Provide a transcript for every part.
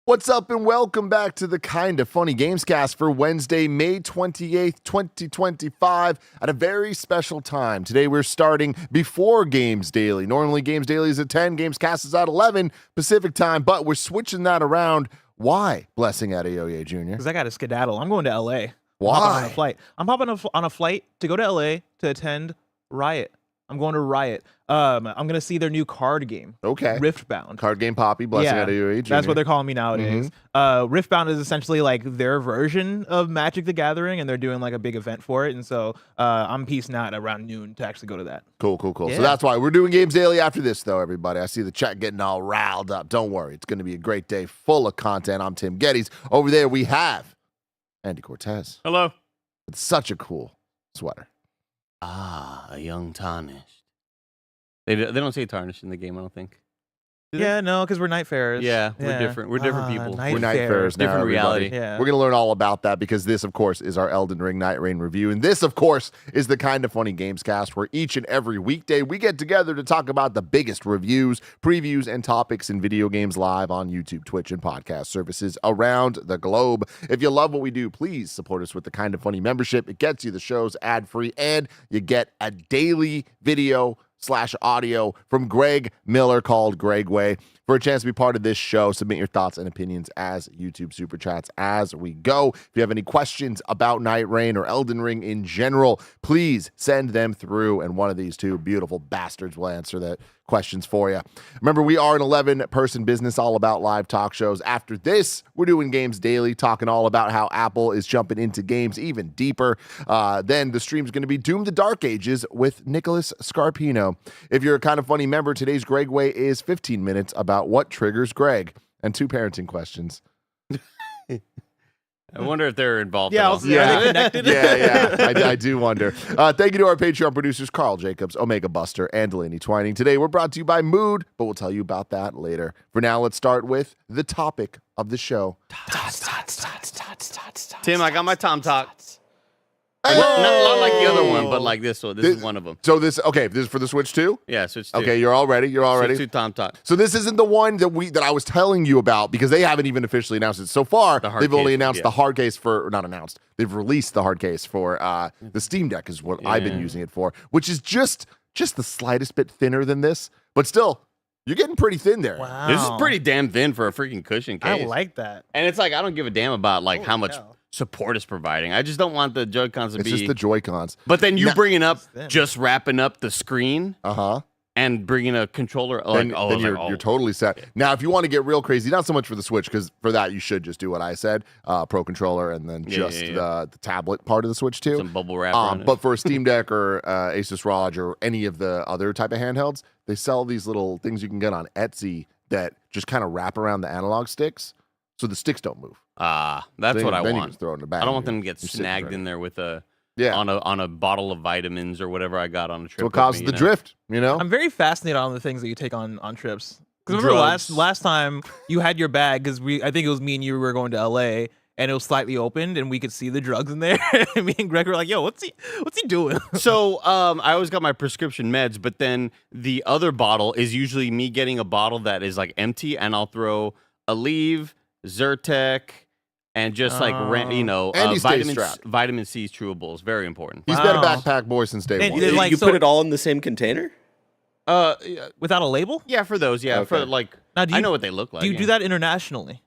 What's up and welcome back to the Kinda Funny Gamescast for Wednesday, May 28th, 2025 at a very special time. Today we're starting before Games Daily. Normally Games Daily is at 10, Gamescast is at 11 Pacific time, but we're switching that around. Why, Blessing Adeoye Jr.? Because I got to skedaddle. I'm going to LA. Why? I'm hopping on a flight to go to LA to attend Riot. I'm going to Riot. I'm going to see their new card game. Okay. Riftbound. Card Game Poppy, Blessing Adeoye Jr. That's what they're calling me nowadays. Riftbound is essentially like their version of Magic the Gathering, and they're doing like a big event for it. And so I'm piecing out around noon to actually go to that. Cool. Yeah. So that's why we're doing Games Daily after this, though, everybody. I see the chat getting all riled up. Don't worry. It's going to be a great day full of content. I'm Tim Geddes. Over there we have Andy Cortez. Hello. It's such a cool sweater. Ah, a young tarnished. They don't say tarnished in the game, I don't think. Yeah, no, because we're Nightfarers. Yeah, we're different. We're different people. We're Nightfarers now, Different reality. everybody. Yeah. We're going to learn all about that because this, of course, is our Elden Ring Nightreign review. And this, of course, is the Kinda Funny Gamescast where each and every weekday we get together to talk about the biggest reviews, previews, and topics in video games live on YouTube, Twitch, and podcast services around the globe. If you love what we do, please support us with the Kinda Funny membership. It gets you the shows ad-free, and you get a daily video/audio from Greg Miller called Greg Way. For a chance to be part of this show, submit your thoughts and opinions as YouTube Super Chats as we go. If you have any questions about Nightreign or Elden Ring in general, please send them through, and one of these two beautiful bastards will answer the questions for you. Remember, we are an 11-person business all about live talk shows. After this, we're doing Games Daily, talking all about how Apple is jumping into games even deeper. Then the stream's going to be Doom the Dark Ages with Nicholas Scarpino. If you're a Kinda Funny member, today's Greg Way is 15 minutes about what triggers Greg, and 2 parenting questions. I wonder if they're involved. Yeah, at all. are they connected? Yeah. I do wonder. Thank you to our Patreon producers, Carl Jacobs, Omega Buster, and Delaney Twining. Today, we're brought to you by Mood, but we'll tell you about that later. For now, let's start with the topic of the show. Tim, I got my Tom Talk. Not like the other one, but like this one. This is one of them. So this is for the Switch 2? Yeah, Switch 2. Okay, you're all ready. Switch 2 Tom Talk. So this isn't the one that I was telling you about because they haven't even officially announced it. So far, they've only announced the hard case for, not announced, they've released the hard case for the Steam Deck is what I've been using it for, which is just the slightest bit thinner than this, but still, you're getting pretty thin there. Wow. This is pretty damn thin for a freaking cushion case. I like that. And it's like, I don't give a damn about like how much support it's providing. I just don't want the Joy-Cons to be... It's just the Joy-Cons. But then you bringing up, just wrapping up the screen... and bringing a controller, you're totally set. Now, if you want to get real crazy, not so much for the Switch, because for that you should just do what I said, Pro Controller, and then the tablet part of the Switch too. Some bubble wrap. But for a Steam Deck or Asus ROG or any of the other type of handhelds, they sell these little things you can get on Etsy that just kind of wrap around the analog sticks, so the sticks don't move. That's what I want. You can just throw it in the bag. I don't want them to get snagged in there with a... Yeah. On a bottle of vitamins or whatever I got on a trip. So it causes the drift, you know? I'm very fascinated on the things that you take on trips. Because remember last time you had your bag, because I think it was me and you were going to LA, and it was slightly opened, and we could see the drugs in there. And me and Greg were like, "Yo, what's he doing?" So I always got my prescription meds, but then the other bottle is usually me getting a bottle that is like empty, and I'll throw Aleve, Zyrtec. And just like, vitamin C chewables, very important. He's been a backpack boy since day one. Like, you put it all in the same container? Without a label? Yeah, for those, yeah. Okay. For like, I know what they look like. Do you do that internationally?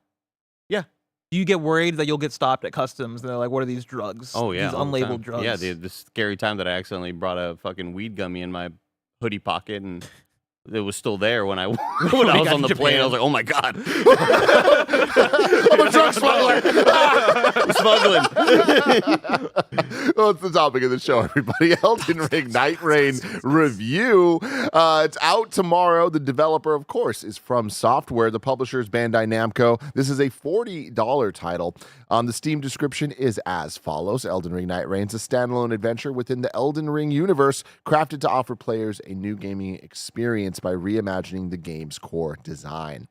Yeah. Do you get worried that you'll get stopped at customs and they're like, what are these drugs? Oh, yeah. These unlabeled drugs. Yeah, the scary time that I accidentally brought a fucking weed gummy in my hoodie pocket and... It was still there when I was on the plane. I was like, "Oh my god, I'm a drug smuggler!" I'm smuggling. Well, it's the topic of the show, everybody. Elden Ring Nightreign review. It's out tomorrow. The developer, of course, is From Software. The publisher is Bandai Namco. This is a $40 title. The Steam description is as follows: Elden Ring Nightreign is a standalone adventure within the Elden Ring universe, crafted to offer players a new gaming experience by reimagining the game's core design.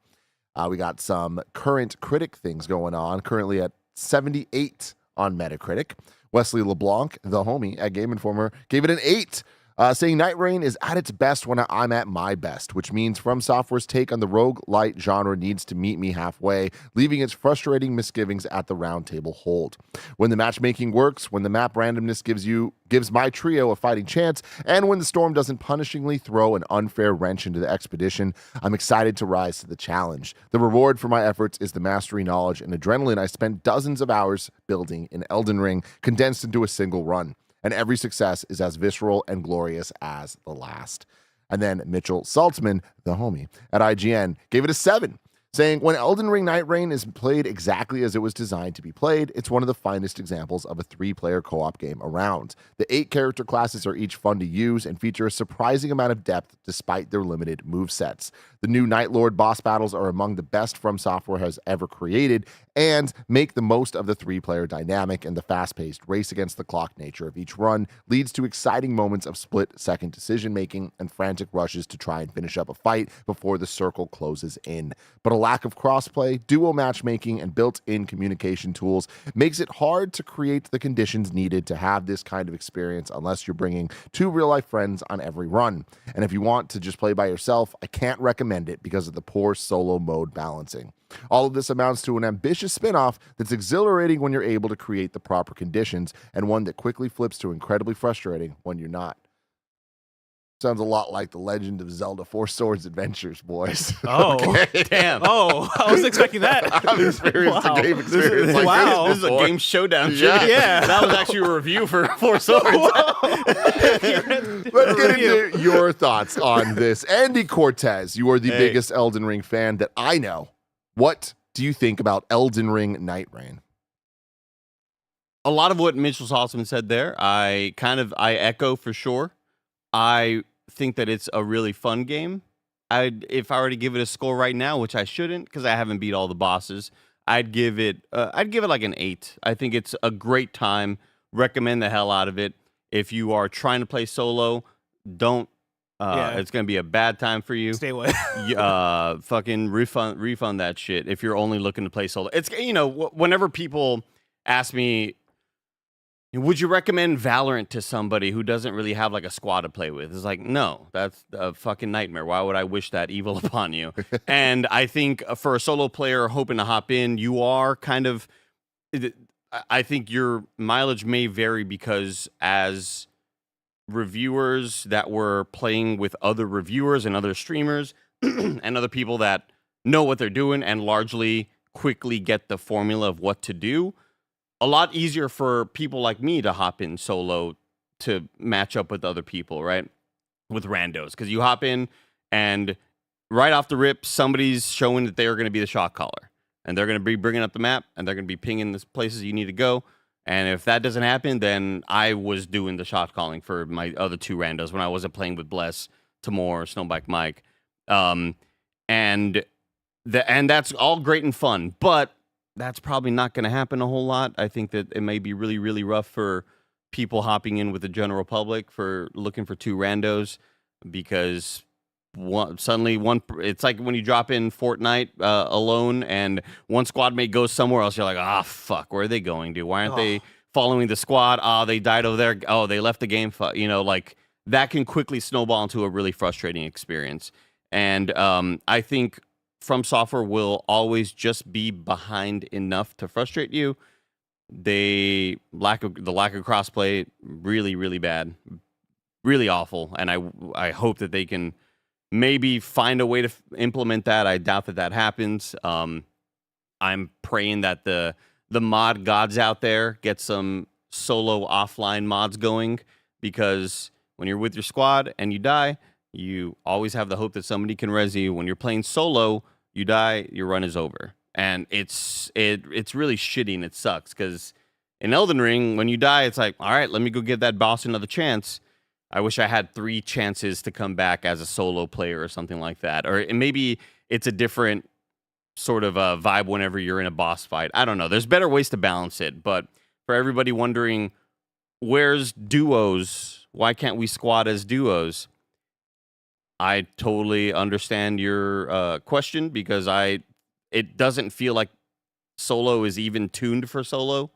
We got some current critic things going on, currently at 78 on Metacritic. Wesley LeBlanc, the homie at Game Informer, gave it an 8. Saying Nightreign is at its best when I'm at my best, which means From Software's take on the roguelite genre needs to meet me halfway, leaving its frustrating misgivings at the round table hold. When the matchmaking works, when the map randomness gives my trio a fighting chance, and when the storm doesn't punishingly throw an unfair wrench into the expedition, I'm excited to rise to the challenge. The reward for my efforts is the mastery, knowledge, and adrenaline I spent dozens of hours building in Elden Ring, condensed into a single run. And every success is as visceral and glorious as the last. And then Mitchell Saltzman, the homie, at IGN, gave it a 7, saying, when Elden Ring Nightreign is played exactly as it was designed to be played, it's one of the finest examples of a 3-player co-op game around. The 8 character classes are each fun to use and feature a surprising amount of depth despite their limited movesets. The new Night Lord boss battles are among the best From Software has ever created and make the most of the 3-player dynamic, and the fast-paced race against the clock nature of each run leads to exciting moments of split-second decision-making and frantic rushes to try and finish up a fight before the circle closes in. But a lack of crossplay, duo matchmaking, and built-in communication tools makes it hard to create the conditions needed to have this kind of experience unless you're bringing 2 real-life friends on every run. And if you want to just play by yourself, I can't recommend it because of the poor solo mode balancing. All of this amounts to an ambitious spin-off that's exhilarating when you're able to create the proper conditions, and one that quickly flips to incredibly frustrating when you're not. Sounds a lot like The Legend of Zelda 4 Swords Adventures, boys. Oh, Okay. Damn. Oh, I was expecting that. I've experienced Wow. a game experience like Wow. this This is a before. game showdown. Yeah. shit. Yeah. That was actually a review for Four Swords. Let's get into your thoughts on this. Andy Cortez, you are the Hey. biggest Elden Ring fan that I know. What do you think about Elden Ring Nightreign? A lot of what Mitchell Saltzman said there, I echo for sure. I think that it's a really fun game. If I were to give it a score right now, which I shouldn't because I haven't beat all the bosses, I'd give it like an 8. I think it's a great time. Recommend the hell out of it. If you are trying to play solo, don't. Yeah. It's gonna be a bad time for you. Stay away. Fucking refund that shit if you're only looking to play solo. It's whenever people ask me, would you recommend Valorant to somebody who doesn't really have like a squad to play with? It's like, no, that's a fucking nightmare. Why would I wish that evil upon you? And I think for a solo player hoping to hop in, you are kind of, I think your mileage may vary because as reviewers that were playing with other reviewers and other streamers and other people that know what they're doing and largely quickly get the formula of what to do, a lot easier for people like me to hop in solo to match up with other people, right? With randos. Because you hop in and right off the rip, somebody's showing that they are going to be the shot caller. And they're going to be bringing up the map and they're going to be pinging the places you need to go. And if that doesn't happen, then I was doing the shot calling for my other 2 randos when I wasn't playing with Bless, Tamor, Snowbike Mike. And that's all great and fun. But that's probably not going to happen a whole lot. I think that it may be really, really rough for people hopping in with the general public for looking for 2 randos because it's like when you drop in Fortnite alone and one squad mate goes somewhere else. You're like, fuck, where are they going, dude? Why aren't they following the squad? They died over there. They left the game. Like that can quickly snowball into a really frustrating experience. And I think From Software will always just be behind enough to frustrate you. The lack of crossplay, really, really bad, really awful. And I hope that they can maybe find a way to implement that. I doubt that happens. I'm praying that the mod gods out there get some solo offline mods going, because when you're with your squad and you die, you always have the hope that somebody can res you. When you're playing solo, you die, your run is over. And it's really shitty and it sucks because in Elden Ring, when you die, it's like, all right, let me go give that boss another chance. I wish I had 3 chances to come back as a solo player or something like that. Or maybe it's a different sort of a vibe whenever you're in a boss fight. I don't know. There's better ways to balance it. But for everybody wondering, where's duos? Why can't we squad as duos? I totally understand your question because it doesn't feel like solo is even tuned for solo.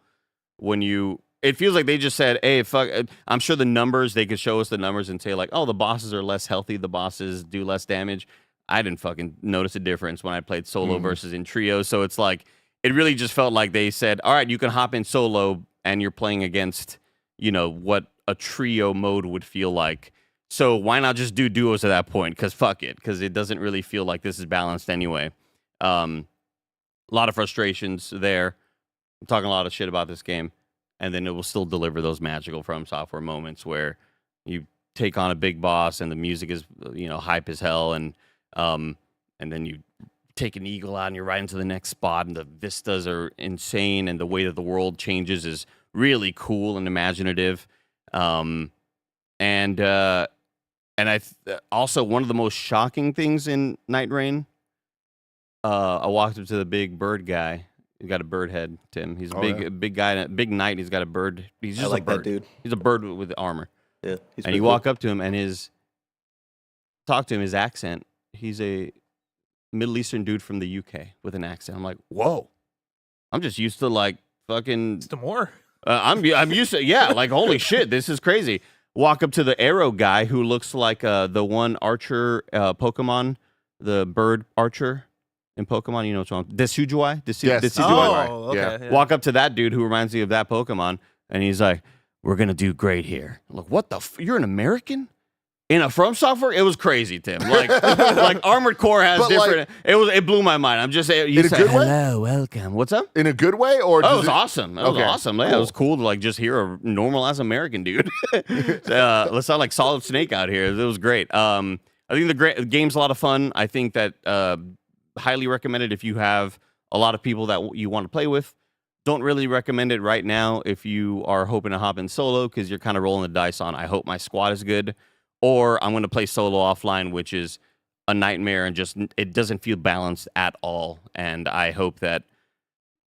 When you it feels like they just said, hey, fuck. I'm sure the numbers, they could show us the numbers and say like, oh, the bosses are less healthy. The bosses do less damage. I didn't fucking notice a difference when I played solo versus in trio. So it's like, it really just felt like they said, all right, you can hop in solo and you're playing against, what a trio mode would feel like. So why not just do duos at that point? Because fuck it. Because it doesn't really feel like this is balanced anyway. A lot of frustrations there. I'm talking a lot of shit about this game. And then it will still deliver those magical From Software moments where you take on a big boss and the music is, hype as hell. And then you take an eagle out and you're right into the next spot. And the vistas are insane. And the way that the world changes is really cool and imaginative. And also one of the most shocking things in Nightreign, I walked up to the big bird guy. He's got a bird head, Tim. He's a big guy, a big knight. He's got a bird. He's just like a bird. that dude. He's a bird with armor. Yeah. And you walk up to him and his accent, he's a Middle Eastern dude from the UK with an accent. I'm like, whoa. I'm just used to like fucking. It's more. I'm used to, like, holy shit, this is crazy. Walk up to the arrow guy who looks like the one archer Pokemon, the bird archer in Pokemon. You know what's wrong? Decidueye? Yes. Oh, okay. Yeah. Yeah. Walk up to that dude who reminds me of that Pokemon, and he's like, we're going to do great here. I'm like, what the you're an American? In a From Software? It was crazy, Tim. Like, like Armored Core has But, different. It blew my mind. I'm just saying. You In a said, good way? hello, welcome. What's up? In a good way, or Oh, it does was awesome. It was Okay, awesome. Yeah, cool. it was cool to like just hear a normal ass American dude. Let's sound like Solid Snake out here. It was great. I think the game's a lot of fun. I think that highly recommended if you have a lot of people that you want to play with. Don't really recommend it right now if you are hoping to hop in solo because you're kind of rolling the dice on. I hope my squad is good. Or I'm going to play solo offline, which is a nightmare and just it doesn't feel balanced at all. And I hope that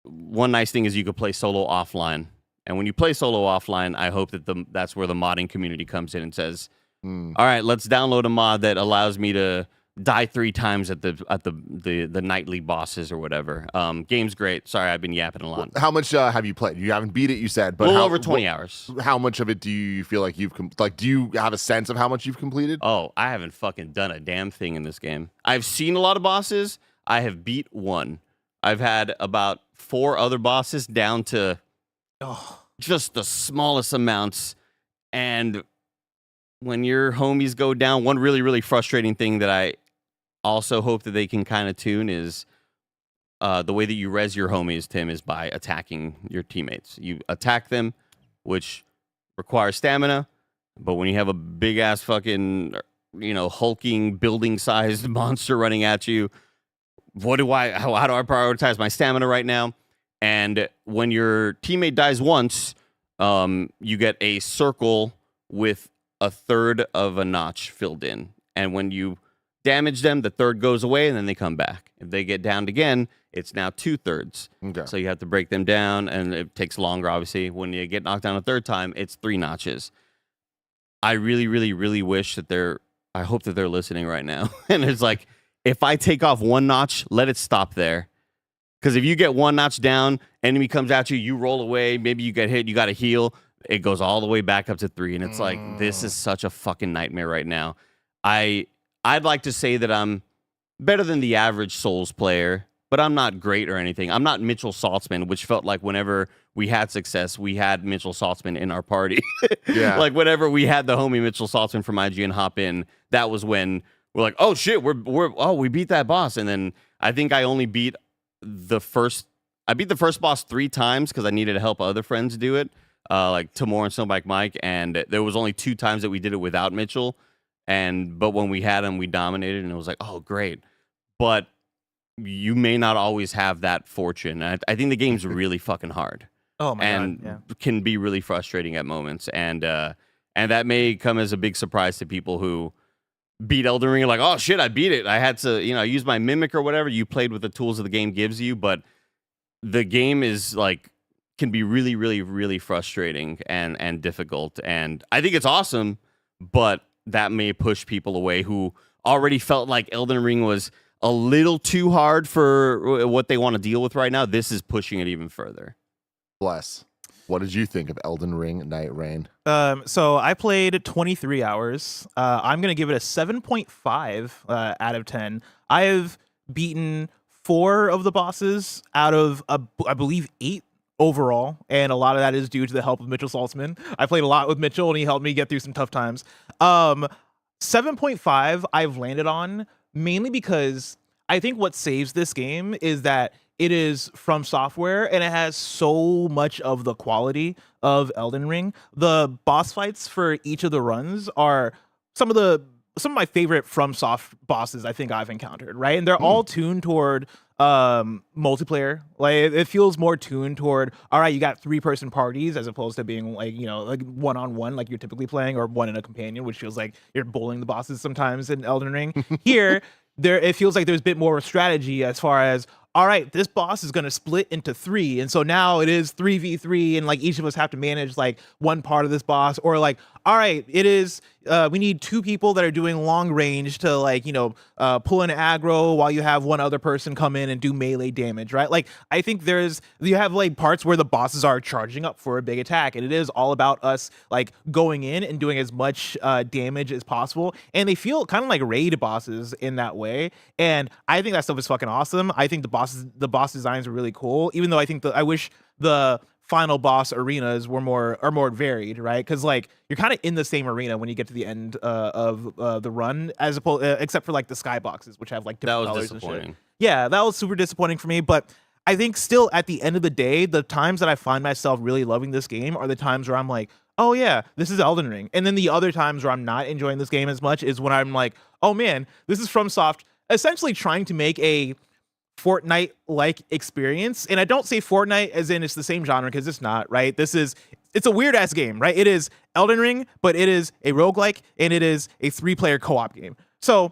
one nice thing is you could play solo offline. And when you play solo offline, I hope that that's where the modding community comes in and says, all right, let's download a mod that allows me to die 3 times at the nightly bosses or whatever. Game's great. Sorry, I've been yapping a lot. How much have you played? You haven't beat it, you said, but A little over 20 hours. How much of it do you feel like you've do you have a sense of how much you've completed? Oh, I haven't fucking done a damn thing in this game. I've seen a lot of bosses. I have beat 1. I've had about 4 other bosses down to just the smallest amounts. And when your homies go down, one really, really frustrating thing that I also hope that they can kind of tune is the way that you res your homies, Tim, is by attacking your teammates. You attack them, which requires stamina, but when you have a big-ass fucking, hulking, building-sized monster running at you, how do I prioritize my stamina right now? And when your teammate dies once, you get a circle with a third of a notch filled in. And when you damage them, the third goes away, and then they come back. If they get downed again, it's now 2/3. Okay. So you have to break them down, and it takes longer, obviously. When you get knocked down a third time, it's 3 notches. I really, really, really wish that I hope that they're listening right now. And it's like, if I take off 1 notch, let it stop there. Because if you get 1 notch down, enemy comes at you, you roll away, maybe you get hit, you got to heal. It goes all the way back up to 3. And it's like, this is such a fucking nightmare right now. I'd like to say that I'm better than the average Souls player, but I'm not great or anything. I'm not Mitchell Saltzman, which felt like whenever we had success, we had Mitchell Saltzman in our party. Yeah. Like whenever we had the homie Mitchell Saltzman from IGN hop in, that was when we're like, oh shit, we beat that boss. And then I think I only beat the first boss 3 times because I needed to help other friends do it, like Timor and Snowbike Mike. And there was only 2 times that we did it without Mitchell. But when we had him, we dominated, and it was like, oh, great. But you may not always have that fortune. I think the game's really fucking hard. Oh my and god! Yeah. Can be really frustrating at moments. And that may come as a big surprise to people who beat Elden Ring and like, oh shit, I beat it. I had to, I used my mimic or whatever. You played with the tools that the game gives you, but the game is like can be really, really, really frustrating and difficult. And I think it's awesome, but that may push people away who already felt like Elden Ring was a little too hard for what they want to deal with right now. This is pushing it even further. Bless. What did you think of Elden Ring Nightreign? So I played 23 hours. I'm gonna give it a 7.5 out of 10. I have beaten 4 of the bosses out of I believe 8 overall, and a lot of that is due to the help of Mitchell Saltzman. I played a lot with Mitchell, and he helped me get through some tough times. 7.5 I've landed on mainly because I think what saves this game is that it is from software and it has so much of the quality of Elden Ring. The boss fights for each of the runs are some of my favorite FromSoft bosses I think I've encountered, right? And they're all tuned toward multiplayer. Like it feels more tuned toward, all right, you got 3-person parties as opposed to being like, like one-on-one like you're typically playing, or one in a companion, which feels like you're bullying the bosses sometimes in Elden Ring. Here, it feels like there's a bit more strategy as far as, all right, this boss is going to split into 3. And so now it is 3v3, and like each of us have to manage like one part of this boss, or like, all right, it is, we need 2 people that are doing long range to like, pull an aggro while you have one other person come in and do melee damage, right? Like, I think you have like parts where the bosses are charging up for a big attack, and it is all about us like going in and doing as much damage as possible. And they feel kind of like raid bosses in that way. And I think that stuff is fucking awesome. I think the boss designs are really cool, even though I wish the final boss arenas are more varied, right? Because like you're kind of in the same arena when you get to the end of the run, as opposed except for like the skyboxes, which have like different colors and shit. Yeah, that was super disappointing for me. But I think still at the end of the day, the times that I find myself really loving this game are the times where I'm like, oh yeah, this is Elden Ring. And then the other times where I'm not enjoying this game as much is when I'm like, oh man, this is FromSoft essentially trying to make a Fortnite-like experience. And I don't say Fortnite as in it's the same genre, because it's not, right? It's a weird-ass game, right? It is Elden Ring, but it is a roguelike, and it is a 3-player co-op game. So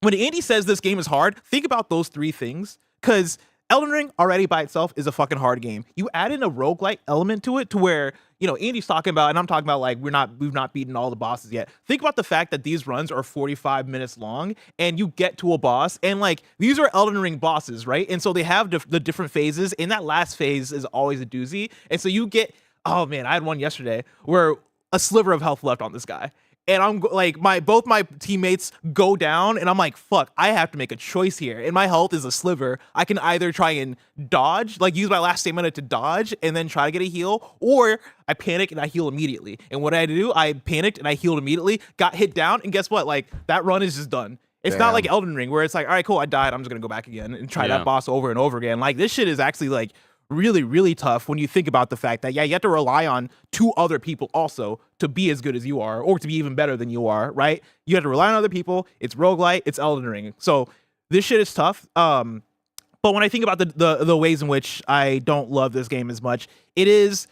when Andy says this game is hard, think about those 3 things, because Elden Ring already by itself is a fucking hard game. You add in a roguelike element to it to where, Andy's talking about, and I'm talking about like we've not beaten all the bosses yet. Think about the fact that these runs are 45 minutes long, and you get to a boss, and like these are Elden Ring bosses, right? And so they have the different phases, and that last phase is always a doozy. And so you get, oh man, I had one yesterday where a sliver of health left on this guy. And I'm like, both my teammates go down, and I'm like, fuck, I have to make a choice here. And my health is a sliver. I can either try and dodge, like use my last stamina to dodge and then try to get a heal, or I panic and I heal immediately. And what I do, I panicked and I healed immediately, got hit down, and guess what? Like that run is just done. It's not like Elden Ring where it's like, all right, cool, I died, I'm just gonna go back again and try that boss over and over again. Like this shit is actually like really, really tough when you think about the fact that, you have to rely on 2 other people also to be as good as you are, or to be even better than you are, right? You have to rely on other people. It's roguelite, it's Elden Ring. So this shit is tough. But when I think about the ways in which I don't love this game as much, it is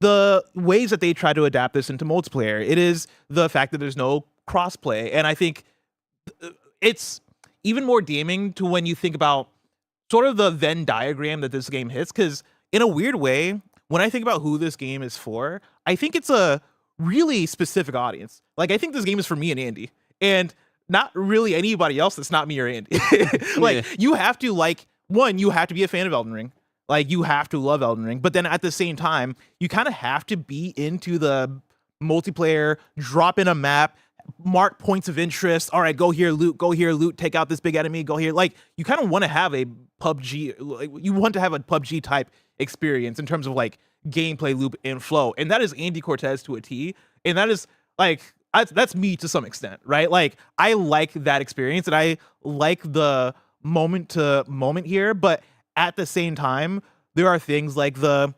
the ways that they try to adapt this into multiplayer. It is the fact that there's no crossplay. And I think it's even more damning to when you think about sort of the Venn diagram that this game hits, because in a weird way, when I think about who this game is for, I think it's a really specific audience. Like, I think this game is for me and Andy, and not really anybody else that's not me or Andy. You have to you have to be a fan of Elden Ring. Like, you have to love Elden Ring, but then at the same time, you kind of have to be into the multiplayer, drop in a map, mark points of interest. All right, go here, loot, take out this big enemy, go here. Like, you kind of want to have a PUBG, you want to have a PUBG type experience in terms of like gameplay loop and flow. And that is Andy Cortez to a T. And that is like, that's me to some extent, right? Like, I like that experience, and I like the moment to moment here. But at the same time, there are things like the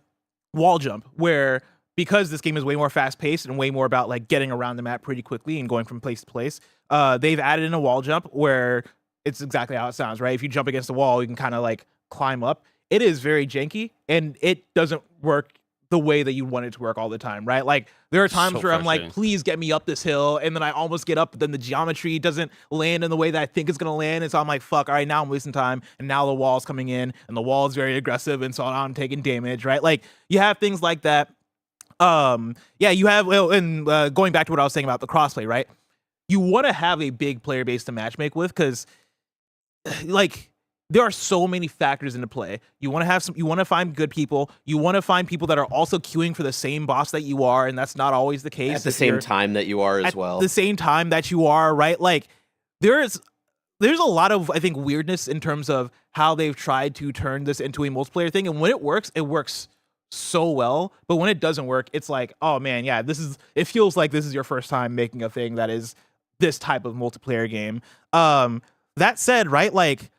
wall jump where, because this game is way more fast paced and way more about like getting around the map pretty quickly and going from place to place, they've added in a wall jump where it's exactly how it sounds, right? If you jump against the wall, you can kind of like climb up. It is very janky, and it doesn't work the way that you want it to work all the time, right? Like, there are times where I'm like, please get me up this hill, and then I almost get up, but then the geometry doesn't land in the way that I think it's gonna land, and so I'm like, fuck, all right, now I'm wasting time, and now the wall's coming in, and the wall is very aggressive, and so now I'm taking damage, right? Like, you have things like that. You have, going back to what I was saying about the crossplay, right? You want to have a big player base to matchmake with, because like, there are so many factors into play. You want to find good people. You want to find people that are also queuing for the same boss that you are, and that's not always the case. At the same time that you are as well. The same time that you are, right? Like there's a lot of, I think, weirdness in terms of how they've tried to turn this into a multiplayer thing, and when it works so well. But when it doesn't work, it's like, oh man, yeah, it feels like this is your first time making a thing that is this type of multiplayer game. That said, right, like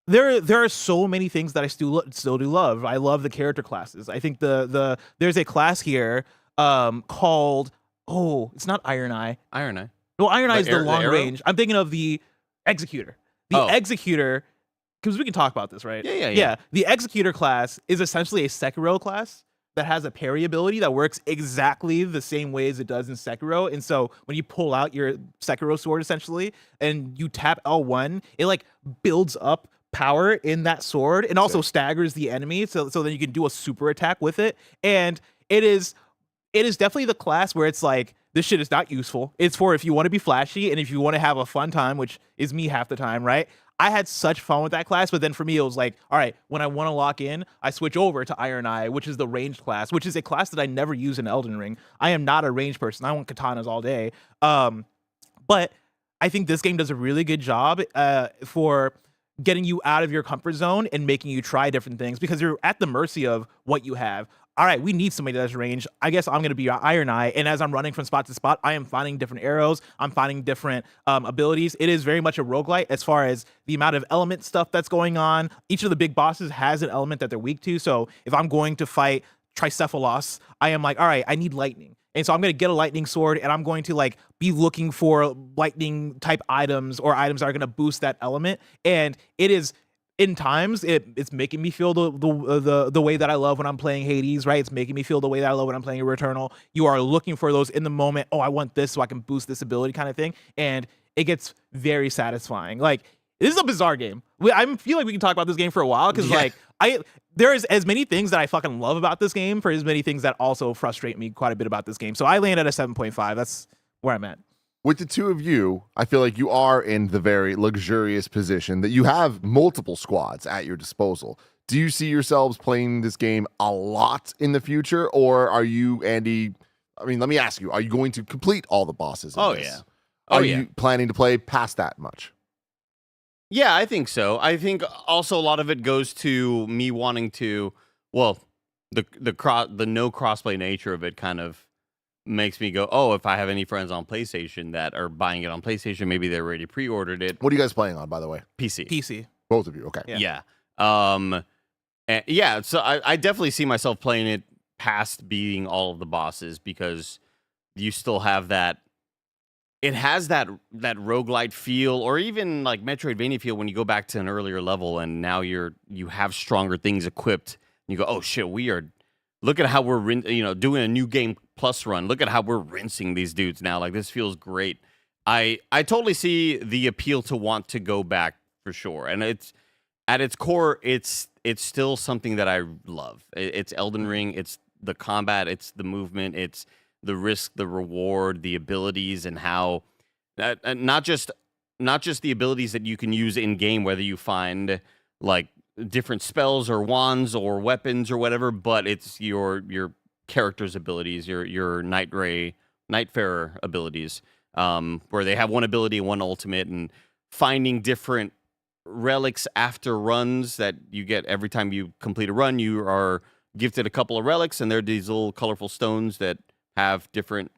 there are so many things that I still do love. I love the character classes. I think there's a class here called, it's not Iron Eye. Iron Eye. Well, Iron Eye is the long arrow? range. I'm thinking of the Executor. Executor, because we can talk about this, right? Yeah. The Executor class is essentially a Sekiro class that has a parry ability that works exactly the same way as it does in Sekiro. And so when you pull out your Sekiro sword, essentially, and you tap L1, it like builds up power in that sword and also staggers the enemy. So then you can do a super attack with it. And it is definitely the class where it's like, this shit is not useful. It's for if you want to be flashy and if you want to have a fun time, which is me half the time, right? I had such fun with that class, but then for me, it was like, all right, when I want to lock in, I switch over to Iron Eye, which is the ranged class, which is a class that I never use in Elden Ring. I am not a ranged person. I want katanas all day. But I think this game does a really good job for getting you out of your comfort zone and making you try different things because you're at the mercy of what you have. All right, we need somebody that's range. I guess I'm going to be Iron Eye. And as I'm running from spot to spot, I am finding different arrows. I'm finding different abilities. It is very much a roguelite as far as the amount of element stuff that's going on. Each of the big bosses has an element that they're weak to. So if I'm going to fight Tricephalos, I am like, all right, I need lightning. And so I'm going to get a lightning sword and I'm going to like be looking for lightning type items or items that are going to boost that element. And it is, in times, it's making me feel the way that I love when I'm playing Hades, right? It's making me feel the way that I love when I'm playing Returnal. You are looking for those in the moment. Oh, I want this so I can boost this ability kind of thing. And it gets very satisfying. Like, this is a bizarre game. I feel like we can talk about this game for a while because there is as many things that I fucking love about this game for as many things that also frustrate me quite a bit about this game. So I land at a 7.5. That's where I'm at. With the two of you, I feel like you are in the very luxurious position that you have multiple squads at your disposal. Do you see yourselves playing this game a lot in the future, or are you, Andy, I mean, let me ask you, are you going to complete all the bosses? Are you planning to play past that much? Yeah, I think so. I think also a lot of it goes to me wanting to, well, the no crossplay nature of it kind of makes me go, oh, if I have any friends on PlayStation that are buying it on PlayStation, maybe they already pre-ordered it. What are you guys playing on, by the way? PC. Both of you, okay. Yeah. So I definitely see myself playing it past beating all of the bosses because you still have that. It has that roguelite feel, or even like Metroidvania feel when you go back to an earlier level and now you have stronger things equipped. And you go, oh shit, look at how we're doing a new game plus run. Look at how we're rinsing these dudes now. Like, this feels great. I totally see the appeal to want to go back for sure. And it's at its core, it's still something that I love. It's Elden Ring. It's the combat. It's the movement. It's the risk, the reward, the abilities, and how not just the abilities that you can use in game, whether you find like different spells or wands or weapons or whatever, but it's your character's abilities, your Nightfarer abilities, where they have one ability and one ultimate, and finding different relics after runs that you get every time you complete a run. You are gifted a couple of relics, and they're these little colorful stones that have different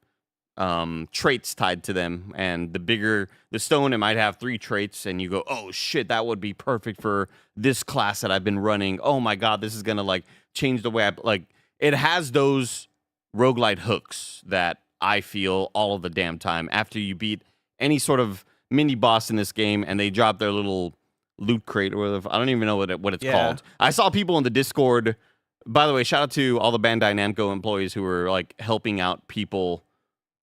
traits tied to them, and the bigger the stone, it might have 3 traits, and you go, oh shit, that would be perfect for this class that I've been running. Oh my god, this is gonna like change the way it has those roguelite hooks that I feel all of the damn time after you beat any sort of mini boss in this game and they drop their little loot crate or whatever. I don't even know what it's called. I saw people in the Discord. By the way, shout out to all the Bandai Namco employees who were like helping out people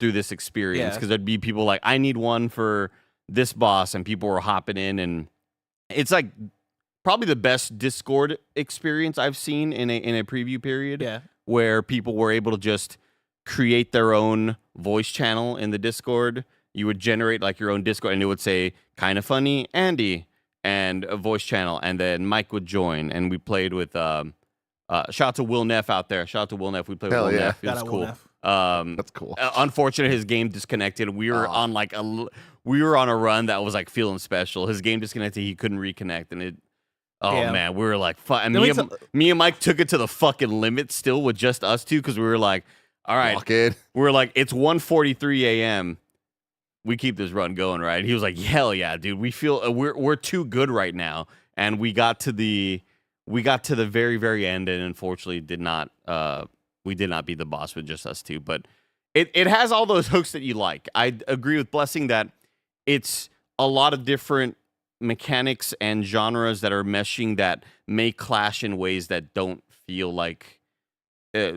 through this experience, because there'd be people like, I need one for this boss, and people were hopping in, and it's like probably the best Discord experience I've seen in a preview period, where people were able to just create their own voice channel in the Discord. You would generate like your own Discord, and it would say, kind of funny, Andy, and a voice channel, and then Mike would join, and we played with shout out to Will Neff out there. Shout out to Will Neff. We played with Hell Will yeah. Neff. It was Shout out cool. Will Neff. That's cool. Unfortunate, his game disconnected. We were on we were on a run that was like feeling special. His game disconnected. He couldn't reconnect, and it. Oh Yeah. man, we were like, and There me and Mike took it to the fucking limit still with just us two because we were like, all right, Lock in. we were like, it's 1:43 a.m. We keep this run going, right? He was like, hell yeah, dude. We feel we're too good right now, and we got to the very very end, and unfortunately we did not beat the boss with just us two, but it has all those hooks that you like. I agree with Blessing that it's a lot of different mechanics and genres that are meshing that may clash in ways that don't feel like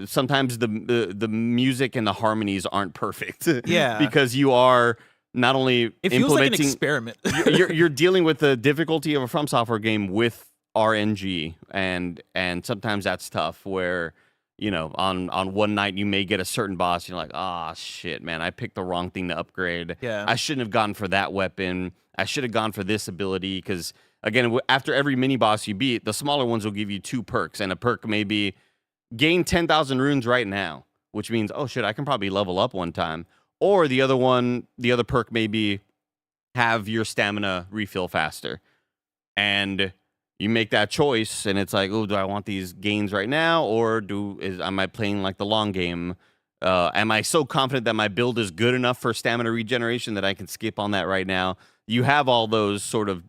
sometimes the music and the harmonies aren't perfect. Yeah. Because you are not only It feels like an implementing experiment. you're dealing with the difficulty of a From Software game with RNG, and sometimes that's tough where on one night you may get a certain boss, you're like, ah, shit, man, I picked the wrong thing to upgrade. Yeah. I shouldn't have gone for that weapon. I should have gone for this ability because, again, after every mini boss you beat, the smaller ones will give you 2 perks, and a perk may be gain 10,000 runes right now, which means, oh shit, I can probably level up one time. Or the other perk may be have your stamina refill faster. And you make that choice, and it's like, oh, do I want these gains right now, or am I playing like the long game? Am I so confident that my build is good enough for stamina regeneration that I can skip on that right now? You have all those sort of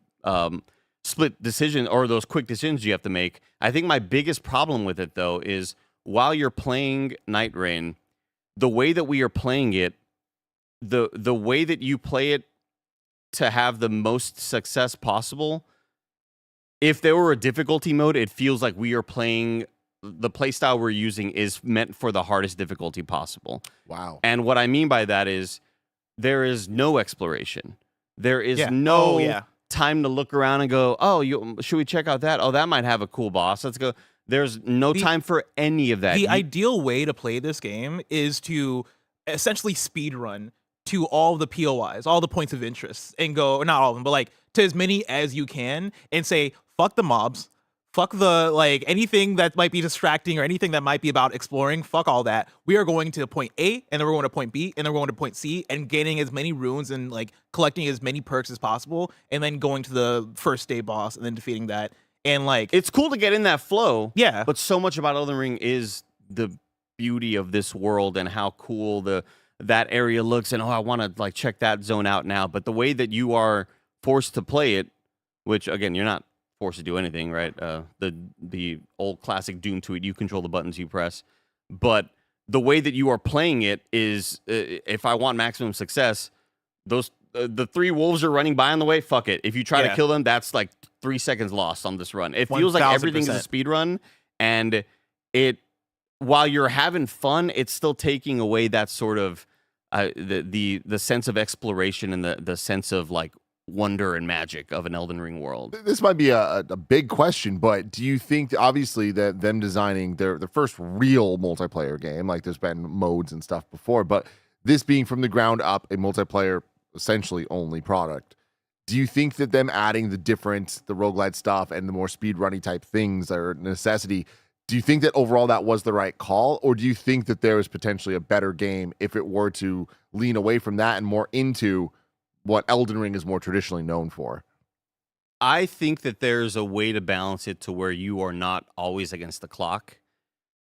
split decisions or those quick decisions you have to make. I think my biggest problem with it, though, is while you're playing Nightreign, the way that we are playing it, the way that you play it to have the most success possible, if there were a difficulty mode, it feels like we are playing the playstyle we're using is meant for the hardest difficulty possible. Wow. And what I mean by that is there is no exploration. There is Yeah. no Oh, yeah. time to look around and go, oh, should we check out that? Oh, that might have a cool boss. Let's go. There's no time for any of that. The ideal way to play this game is to essentially speed run to all the POIs, all the points of interest, and go, not all of them, but like to as many as you can, and say, fuck the mobs, fuck the, like, anything that might be distracting or anything that might be about exploring, fuck all that. We are going to point A, and then we're going to point B, and then we're going to point C, and gaining as many runes and like collecting as many perks as possible, and then going to the first day boss and then defeating that. And like, it's cool to get in that flow. Yeah. But so much about Elden Ring is the beauty of this world and how cool that area looks, and I want to like check that zone out now. But the way that you are forced to play it, which again, you're not forced to do anything, right? The old classic Doom tweet, you control the buttons you press. But the way that you are playing it is, if I want maximum success, the 3 wolves are running by on the way, fuck it. If you try to kill them, that's like 3 seconds lost on this run. It feels like everything's a speed run, and while you're having fun, it's still taking away that sort of the sense of exploration and the sense of like wonder and magic of an Elden Ring world. This might be a big question, but do you think, obviously, that them designing their first real multiplayer game, like there's been modes and stuff before, but this being from the ground up a multiplayer essentially only product, do you think that them adding the roguelite stuff and the more speedrunny type things that are a necessity, do you think that overall that was the right call, or do you think that there is potentially a better game if it were to lean away from that and more into what Elden Ring is more traditionally known for? I think that there's a way to balance it to where you are not always against the clock,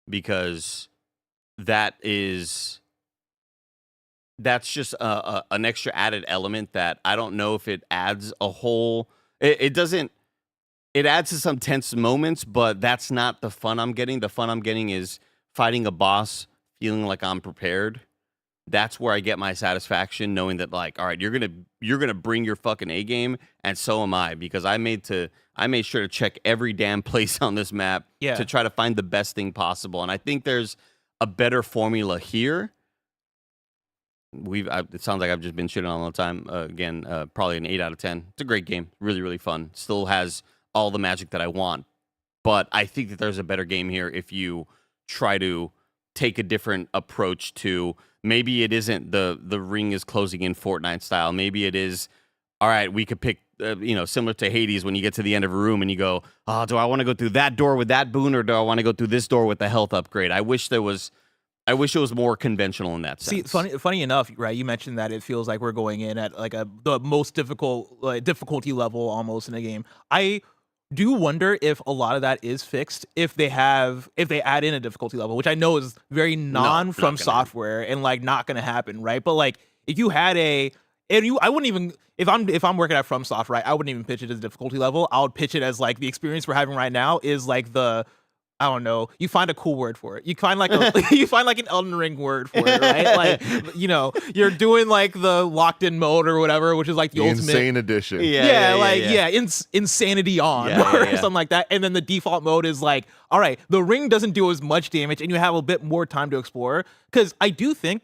because that's just an extra added element that I don't know if it adds a whole. It doesn't. It adds to some tense moments, but that's not the fun I'm getting. The fun I'm getting is fighting a boss, feeling like I'm prepared. That's where I get my satisfaction, knowing that, like, all right, you're gonna bring your fucking A game, and so am I, because I made sure to check every damn place on this map to try to find the best thing possible. And I think there's a better formula here. It sounds like I've just been shitting on all the time. Again, probably an 8 out of 10. It's a great game, really, really fun. Still has all the magic that I want, but I think that there's a better game here if you try to take a different approach to. Maybe it isn't the ring is closing in Fortnite style. Maybe it is all right, we could pick, similar to Hades when you get to the end of a room and you go, oh, do I want to go through that door with that boon or do I want to go through this door with the health upgrade? I wish it was more conventional in that sense. See, funny enough, right? You mentioned that it feels like we're going in at like the most difficult difficulty level almost in a game. I do wonder if a lot of that is fixed if they add in a difficulty level, which I know is very from software and like not going to happen, right? But like if you had I wouldn't even if I'm working at FromSoft, right? I wouldn't even pitch it as a difficulty level. I would pitch it as like the experience we're having right now is like I don't know. You find a cool word for it. You find like an Elden Ring word for it, right? Like you're doing like the locked in mode or whatever, which is like the ultimate insane edition. Insanity on or something like that. And then the default mode is like, all right, the ring doesn't do as much damage, and you have a bit more time to explore. Because I do think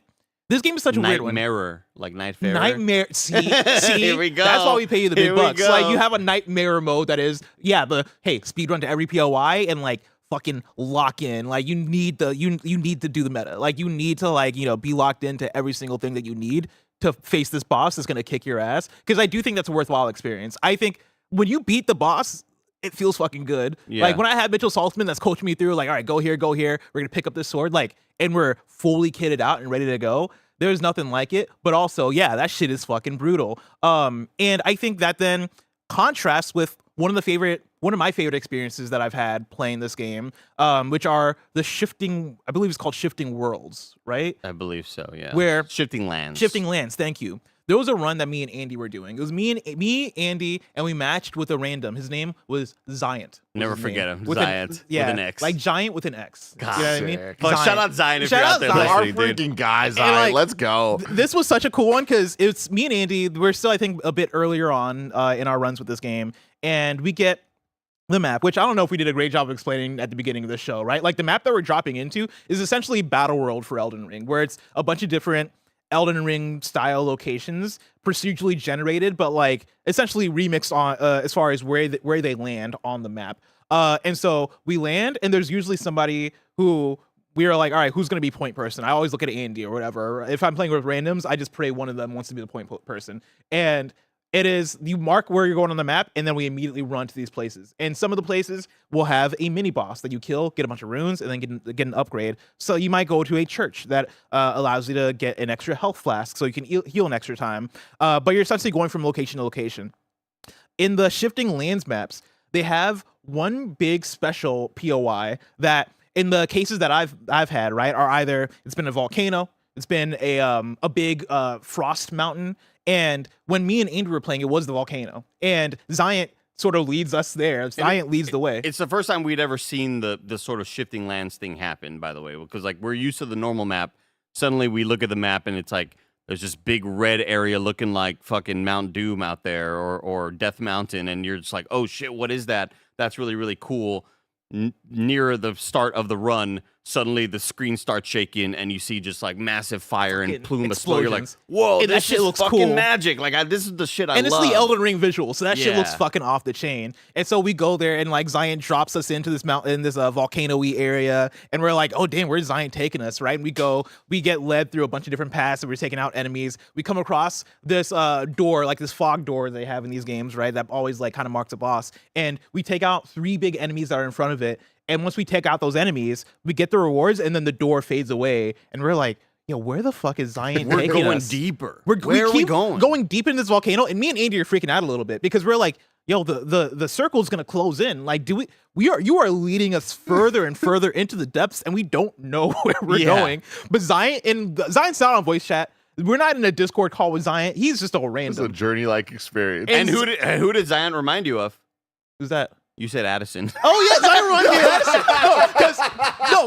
this game is such a weird one. Nightmare. See, Here we go. That's why we pay you the big bucks. Go. Like you have a nightmare mode that is speedrun to every POI and like fucking lock in. Like you need to do the meta. Like you need to be locked into every single thing that you need to face this boss that's gonna kick your ass. Because I do think that's a worthwhile experience. I think when you beat the boss, it feels fucking good. Yeah. Like when I had Mitchell Saltzman that's coaching me through, like, all right, go here, we're gonna pick up this sword, like, and we're fully kitted out and ready to go. There's nothing like it. But also, yeah, that shit is fucking brutal. And I think that then contrasts with one of my favorite experiences that I've had playing this game, which are the I believe it's called Shifting Worlds, right? I believe so, yeah. Where Shifting Lands, thank you. There was a run that me and Andy were doing. It was me, Andy, and we matched with a random. His name was Ziant. Never forget him. Ziant with an X. Like giant with an X. God, you know what I mean? Oh, shout out Ziant if you're out there listening, Our freaking guy, Ziant. Let's go. This was such a cool one because it's me and Andy. We're still, I think, a bit earlier on in our runs with this game. And we get the map, which I don't know if we did a great job of explaining at the beginning of the show, right? Like the map that we're dropping into is essentially Battle World for Elden Ring, where it's a bunch of different Elden Ring style locations, procedurally generated, but like essentially remixed on as far as where they land on the map. And so we land, and there's usually somebody who we are like, all right, who's going to be point person? I always look at Andy or whatever. If I'm playing with randoms, I just pray one of them wants to be the point person. And it is, you mark where you're going on the map, and then we immediately run to these places. And some of the places will have a mini boss that you kill, get a bunch of runes, and then get an upgrade. So you might go to a church that allows you to get an extra health flask so you can heal an extra time. But you're essentially going from location to location. In the Shifting Lands maps, they have one big special POI that, in the cases that I've had, right, are either it's been a volcano, it's been a big frost mountain. And when me and Andrew were playing, it was the volcano. And Ziant sort of leads us there. Ziant leads the way. It's the first time we'd ever seen the sort of Shifting Lands thing happen, by the way. Because like we're used to the normal map. Suddenly we look at the map and it's like there's this big red area looking like fucking Mount Doom out there or Death Mountain. And you're just like, oh shit, what is that? That's really, really cool. Near the start of the run, suddenly the screen starts shaking and you see just like massive fire and plume of smoke. You're like, whoa, and this shit looks fucking cool. magic. Like this is the shit I love. And it's the Elden Ring visual, so that shit looks fucking off the chain. And so we go there, and like Ziant drops us into this mountain, this volcano-y area, and we're like, oh damn, where's Ziant taking us, right? And we get led through a bunch of different paths, and we're taking out enemies. We come across this door, like this fog door they have in these games, right? That always like kind of marks a boss. And we take out 3 big enemies that are in front of it. And once we take out those enemies, we get the rewards, and then the door fades away, and we're like, yo, where the fuck is Ziant taking us? We're going deeper. Where are we going? Going deep into this volcano, and me and Andy are freaking out a little bit because we're like, yo, the circle's gonna close in. Like, you are leading us further and further into the depths, and we don't know where we're going. But Ziant's not on voice chat. We're not in a Discord call with Ziant. He's just all random. It's a journey-like experience. And who did Ziant remind you of? Who's that? You said Addison. Oh yeah, Ziant reminds me of Addison. No.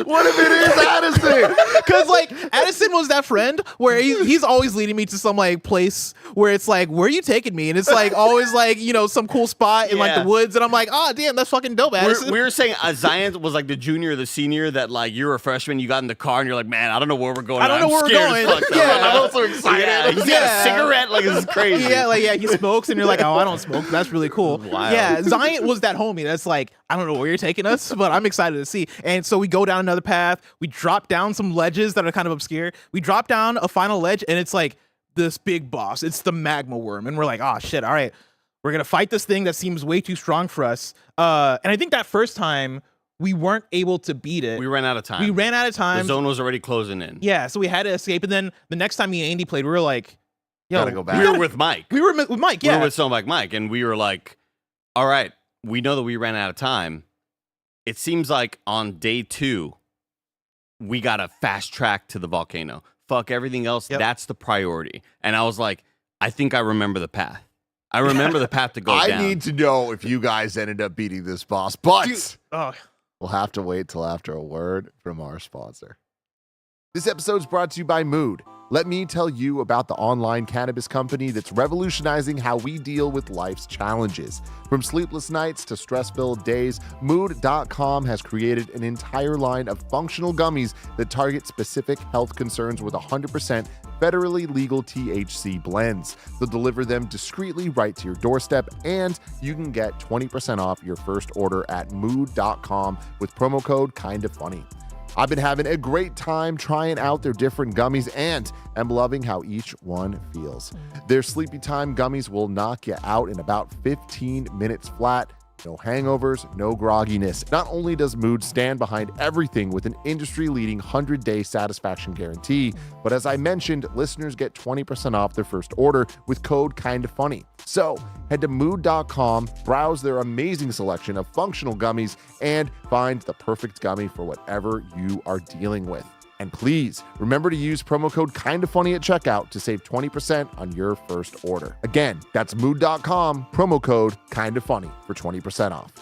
What if it is Addison? Because like Addison was that friend where he's always leading me to some like place where it's like, where are you taking me? And it's like always like, some cool spot in like the woods, and I'm like, oh damn, that's fucking dope, Addison. We were saying Ziant was like the junior or the senior that like you're a freshman, you got in the car and you're like, man, I don't know where we're going. I don't know where we're going. Yeah, I'm also excited. Yeah, he's got a cigarette, like this is crazy. Yeah, he smokes, and you're like, oh, I don't smoke. That's really cool. Wow. Yeah, Ziant was that homie that's like, I don't know where you're taking us, but I'm excited to see. And so we go down another path. We drop down some ledges that are kind of obscure. We drop down a final ledge, and it's like this big boss. It's the magma worm, and we're like, oh shit, all right, we're gonna fight this thing that seems way too strong for us. And I think that first time we weren't able to beat it. We ran out of time. The zone was already closing in. Yeah, so we had to escape. And then the next time me and Andy played, we were like, yo, Gotta go back. We were with Mike. We were with Mike, yeah. We were with someone like Mike, and we were like, all right, we know that we ran out of time. It seems like on day 2, we got a fast track to the volcano. Fuck everything else. Yep. That's the priority. And I was like, I think I remember the path. I remember the path to go down. I need to know if you guys ended up beating this boss, but Oh, we'll have to wait till after a word from our sponsor. This episode is brought to you by Mood. Let me tell you about the online cannabis company that's revolutionizing how we deal with life's challenges. From sleepless nights to stress-filled days, Mood.com has created an entire line of functional gummies that target specific health concerns with 100% federally legal THC blends. They'll deliver them discreetly right to your doorstep, and you can get 20% off your first order at Mood.com with promo code KINDAFUNNY. I've been having a great time trying out their different gummies, and I'm loving how each one feels. Their Sleepy Time gummies will knock you out in about 15 minutes flat. No hangovers, no grogginess. Not only does Mood stand behind everything with an industry-leading 100-day satisfaction guarantee, but as I mentioned, listeners get 20% off their first order with code KINDAFUNNY. So head to Mood.com, browse their amazing selection of functional gummies, and find the perfect gummy for whatever you are dealing with. And please remember to use promo code KINDAFUNNY at checkout to save 20% on your first order. Again, that's Mood.com, promo code KINDAFUNNY for 20% off.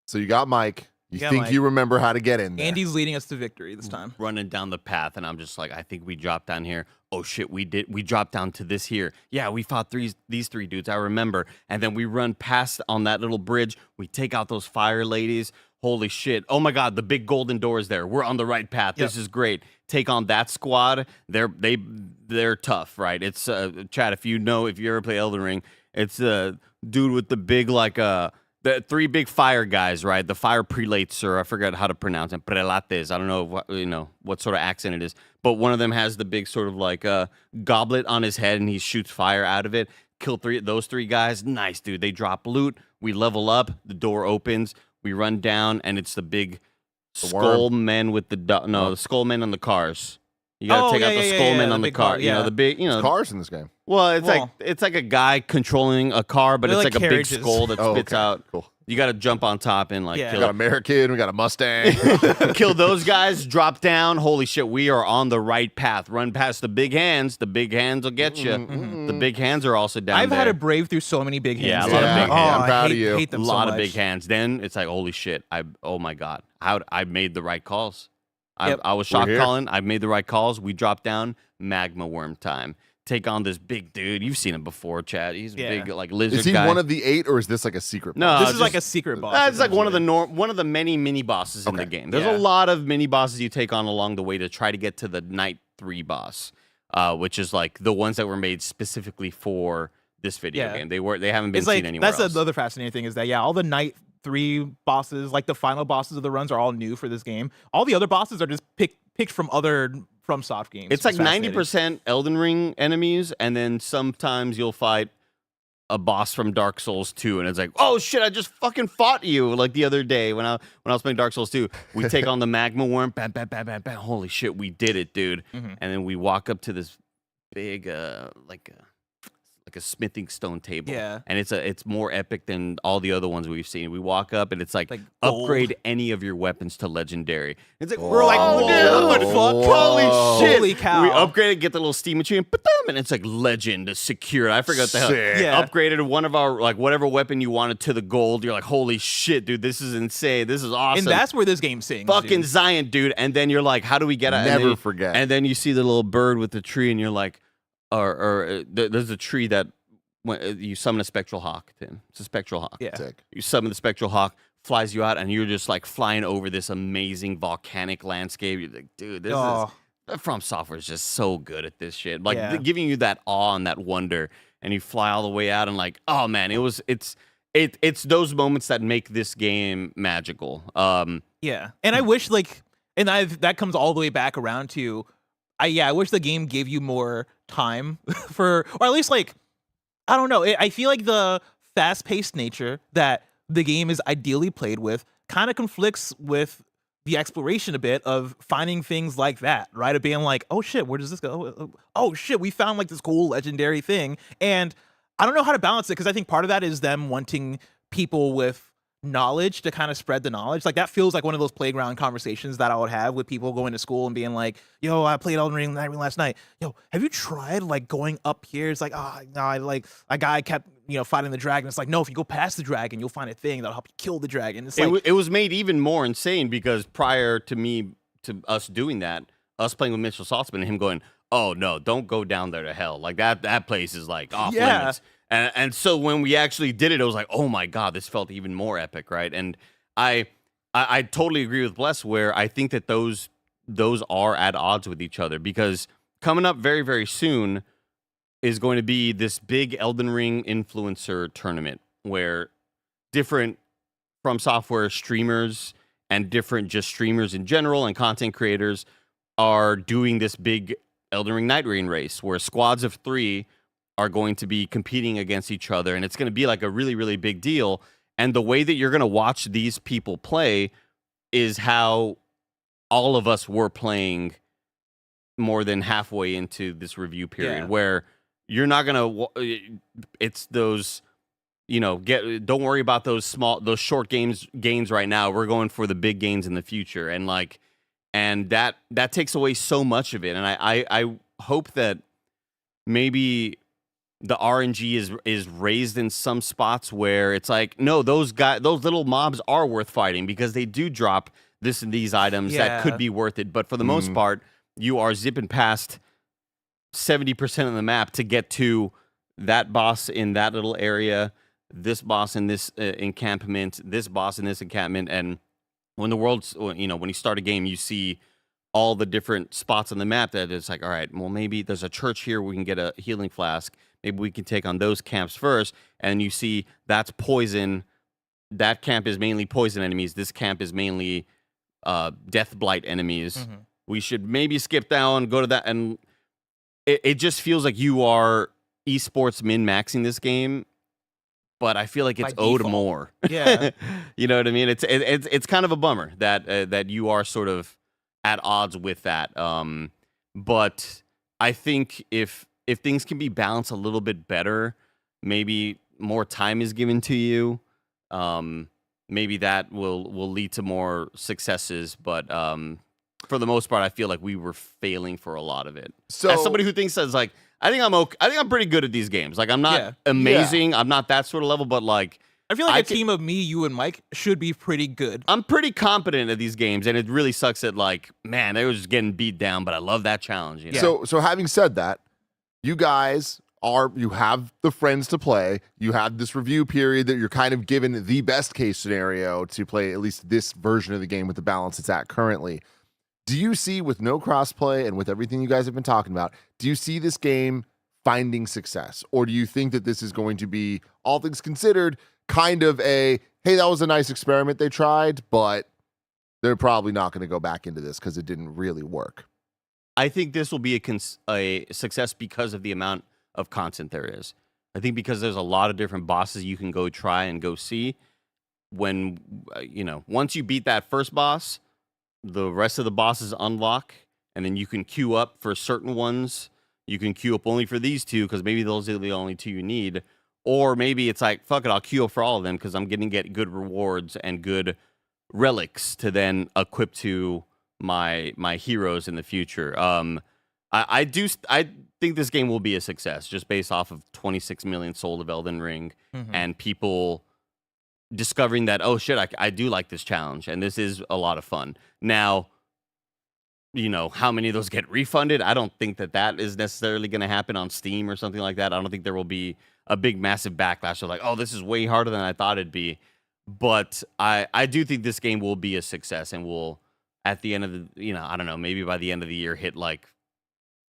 So you got Mike. You think Mike. you remember how to get in there. Andy's leading us to victory this time. Running down the path, and I'm just like, I think we dropped down here. Oh shit, we did. We dropped down to this here. Yeah, we fought these 3 dudes. I remember. And then we run past on that little bridge. We take out those fire ladies. Holy shit. Oh my God, the big golden door is there. We're on the right path. Yep. This is great. Take on that squad. They're tough, right? It's Chad, if you ever play Elden Ring, it's a dude with the big the 3 big fire guys, right? The fire prelates, or I forgot how to pronounce them. Prelates. I don't know what sort of accent it is, but one of them has the big sort of goblet on his head, and he shoots fire out of it. Kill those 3 guys. Nice, dude. They drop loot. We level up. The door opens. We run down, and it's the big skull men with the skull men on the cars. You gotta take out the skull men on the car. Yeah. The big, cars in this game. Well, it's like a guy controlling a car, but it's like a big skull that spits out. Cool. You got to jump on top and We kill got American, we got a Mustang. kill those guys, drop down. Holy shit, we are on the right path. Run past the big hands. The big hands will get you. The big hands are also down I've there. had to brave through so many big hands. Yeah, a lot of big hands. I'm proud of you. Hate them a so lot of much. big hands. Then it's like, holy shit, oh my God. I made the right calls. Yep. I was shock calling. I made the right calls. We dropped down. Magma worm time. Take on this big dude. You've seen him before, Chad. He's a big lizard guy. Is he one of the 8, or is this like a secret No, boss? This is like a secret boss. It's like one of the many mini bosses in the game. There's a lot of mini bosses you take on along the way to try to get to the Night 3 boss, which is like the ones that were made specifically for this video game. They haven't been seen anywhere else. That's another fascinating thing is that all the Night 3 bosses, like the final bosses of the runs, are all new for this game. All the other bosses are just picked from other FromSoft games. It's like 90% Elden Ring enemies, and then sometimes you'll fight a boss from Dark Souls 2, and it's like, oh shit, I just fucking fought you like the other day when I was playing Dark Souls 2. We take on the magma worm, bam, bam, bam, bam, bam. Holy shit, we did it, dude. And then we walk up to this big like a smithing stone table. Yeah. And it's more epic than all the other ones we've seen. We walk up and it's like gold. upgrade any of your weapons to legendary. It's like, We're like, whoa, whoa, dude, fuck. holy shit. Holy cow. We upgraded, get the little steam machine, and it's like legend, secure. I forgot the hell. Sick. Yeah. Upgraded one of our, like, whatever weapon you wanted to the gold. You're like, holy shit, dude, this is insane. This is awesome. And that's where this game sings. fucking dude. Zion, dude. And then you're like, how do we get it? Never forget. And then you see the little bird with the tree, and you're like, there's a tree that you summon a spectral hawk. Tim. It's a spectral hawk. Yeah. Sick. You summon the spectral hawk, flies you out, and you're just like flying over this amazing volcanic landscape. You're like, dude, this is From Software is just so good at this shit. Like giving you that awe and that wonder, and you fly all the way out, and like, oh man, it's those moments that make this game magical. Yeah, and I wish that comes all the way back around to I wish the game gave you more time for, or at least like, I don't know. I feel like the fast-paced nature that the game is ideally played with kind of conflicts with the exploration a bit of finding things like that, right? Of being like, oh shit, where does this go? Oh shit, we found like this cool legendary thing. And I don't know how to balance it because I think part of that is them wanting people with knowledge to kind of spread the knowledge. Like that feels like one of those playground conversations that I would have with people going to school and being like, yo, I played Elden Ring last night. Yo, have you tried like going up here? It's like, oh, no, I like a guy kept, fighting the dragon. It's like, no, if you go past the dragon, you'll find a thing that'll help you kill the dragon. It's like, it was made even more insane because prior to us doing that, us playing with Mitchell Saltzman and him going, oh no, don't go down there to hell. Like that place is like off limits. And so when we actually did it, it was like, oh my God, this felt even more epic, right? And I totally agree with Bless where I think that those are at odds with each other because coming up very, very soon is going to be this big Elden Ring influencer tournament where different From Software streamers and different just streamers in general and content creators are doing this big Elden Ring Nightreign race where squads of 3 are going to be competing against each other, and it's going to be like a really, really big deal. And the way that you're going to watch these people play is how all of us were playing more than halfway into this review period, where you're not going to, it's those, don't worry about those short gains right now. We're going for the big gains in the future. And that takes away so much of it. And I hope that maybe the RNG is raised in some spots where it's like, no, those little mobs are worth fighting because they do drop this and these items that could be worth it. But for the most part, you are zipping past 70% of the map to get to that boss in that little area, this boss in this encampment, this boss in this encampment. And when when you start a game, you see all the different spots on the map that it's like, all right, well, maybe there's a church here. We can get a healing flask. Maybe we can take on those camps first. And you see that's poison. That camp is mainly poison enemies. This camp is mainly death blight enemies. Mm-hmm. We should maybe skip down, go to that. And it just feels like you are esports min-maxing this game. But I feel like it's owed more. Yeah. You know what I mean? It's kind of a bummer that you are sort of at odds with that. But I think if things can be balanced a little bit better, maybe more time is given to you, maybe that will lead to more successes. But for the most part, I feel like we were failing for a lot of it. So as somebody who thinks that's like, I think I'm okay. I think I'm pretty good at these games. Like I'm not amazing. Yeah. I'm not that sort of level, but like I feel like a team of me, you, and Mike should be pretty good. I'm pretty competent at these games, and it really sucks that like, man, they were just getting beat down. But I love that challenge. You know? So having said that, you guys you have the friends to play. You have this review period that you're kind of given the best case scenario to play at least this version of the game with the balance it's at currently. Do you see, with no crossplay and with everything you guys have been talking about, do you see this game finding success? Or do you think that this is going to be, all things considered, kind of a, hey, that was a nice experiment they tried, but they're probably not going to go back into this because it didn't really work? I think this will be a success because of the amount of content there is. I think because there's a lot of different bosses you can go try and go see. When, once you beat that first boss, the rest of the bosses unlock, and then you can queue up for certain ones. You can queue up only for these two because maybe those are the only two you need. Or maybe it's like, fuck it, I'll queue up for all of them because I'm going to get good rewards and good relics to then equip to my heroes in the future. I think this game will be a success just based off of 26 million sold of Elden Ring and people discovering that, oh shit, I do like this challenge and this is a lot of fun. Now, how many of those get refunded? I don't think that is necessarily going to happen on Steam or something like that. I don't think there will be a big, massive backlash of like, oh, this is way harder than I thought it'd be. But I do think this game will be a success and will, at the end of the, I don't know, maybe by the end of the year, hit like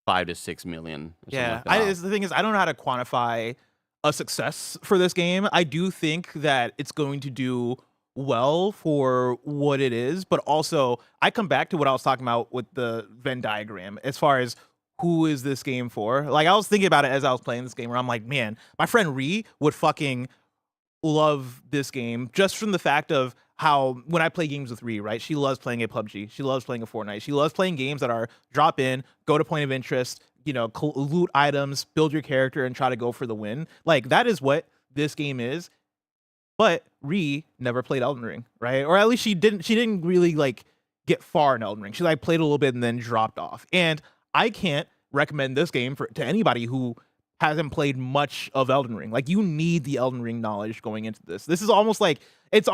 5 to 6 million. Yeah. Like the thing is, I don't know how to quantify a success for this game. I do think that it's going to do well for what it is, but also I come back to what I was talking about with the Venn diagram as far as who is this game for. Like, I was thinking about it as I was playing this game, where I'm like, man, my friend Ree would fucking love this game just from the fact of how when I play games with Ree, right? She loves playing a PUBG. She loves playing a Fortnite. She loves playing games that are drop in, go to point of interest, loot items, build your character, and try to go for the win. Like, that is what this game is. But Ree never played Elden Ring, right? Or at least she didn't really like get far in Elden Ring. She like played a little bit and then dropped off. And I can't recommend this game to anybody who hasn't played much of Elden Ring. Like, you need the Elden Ring knowledge going into this. This is almost like this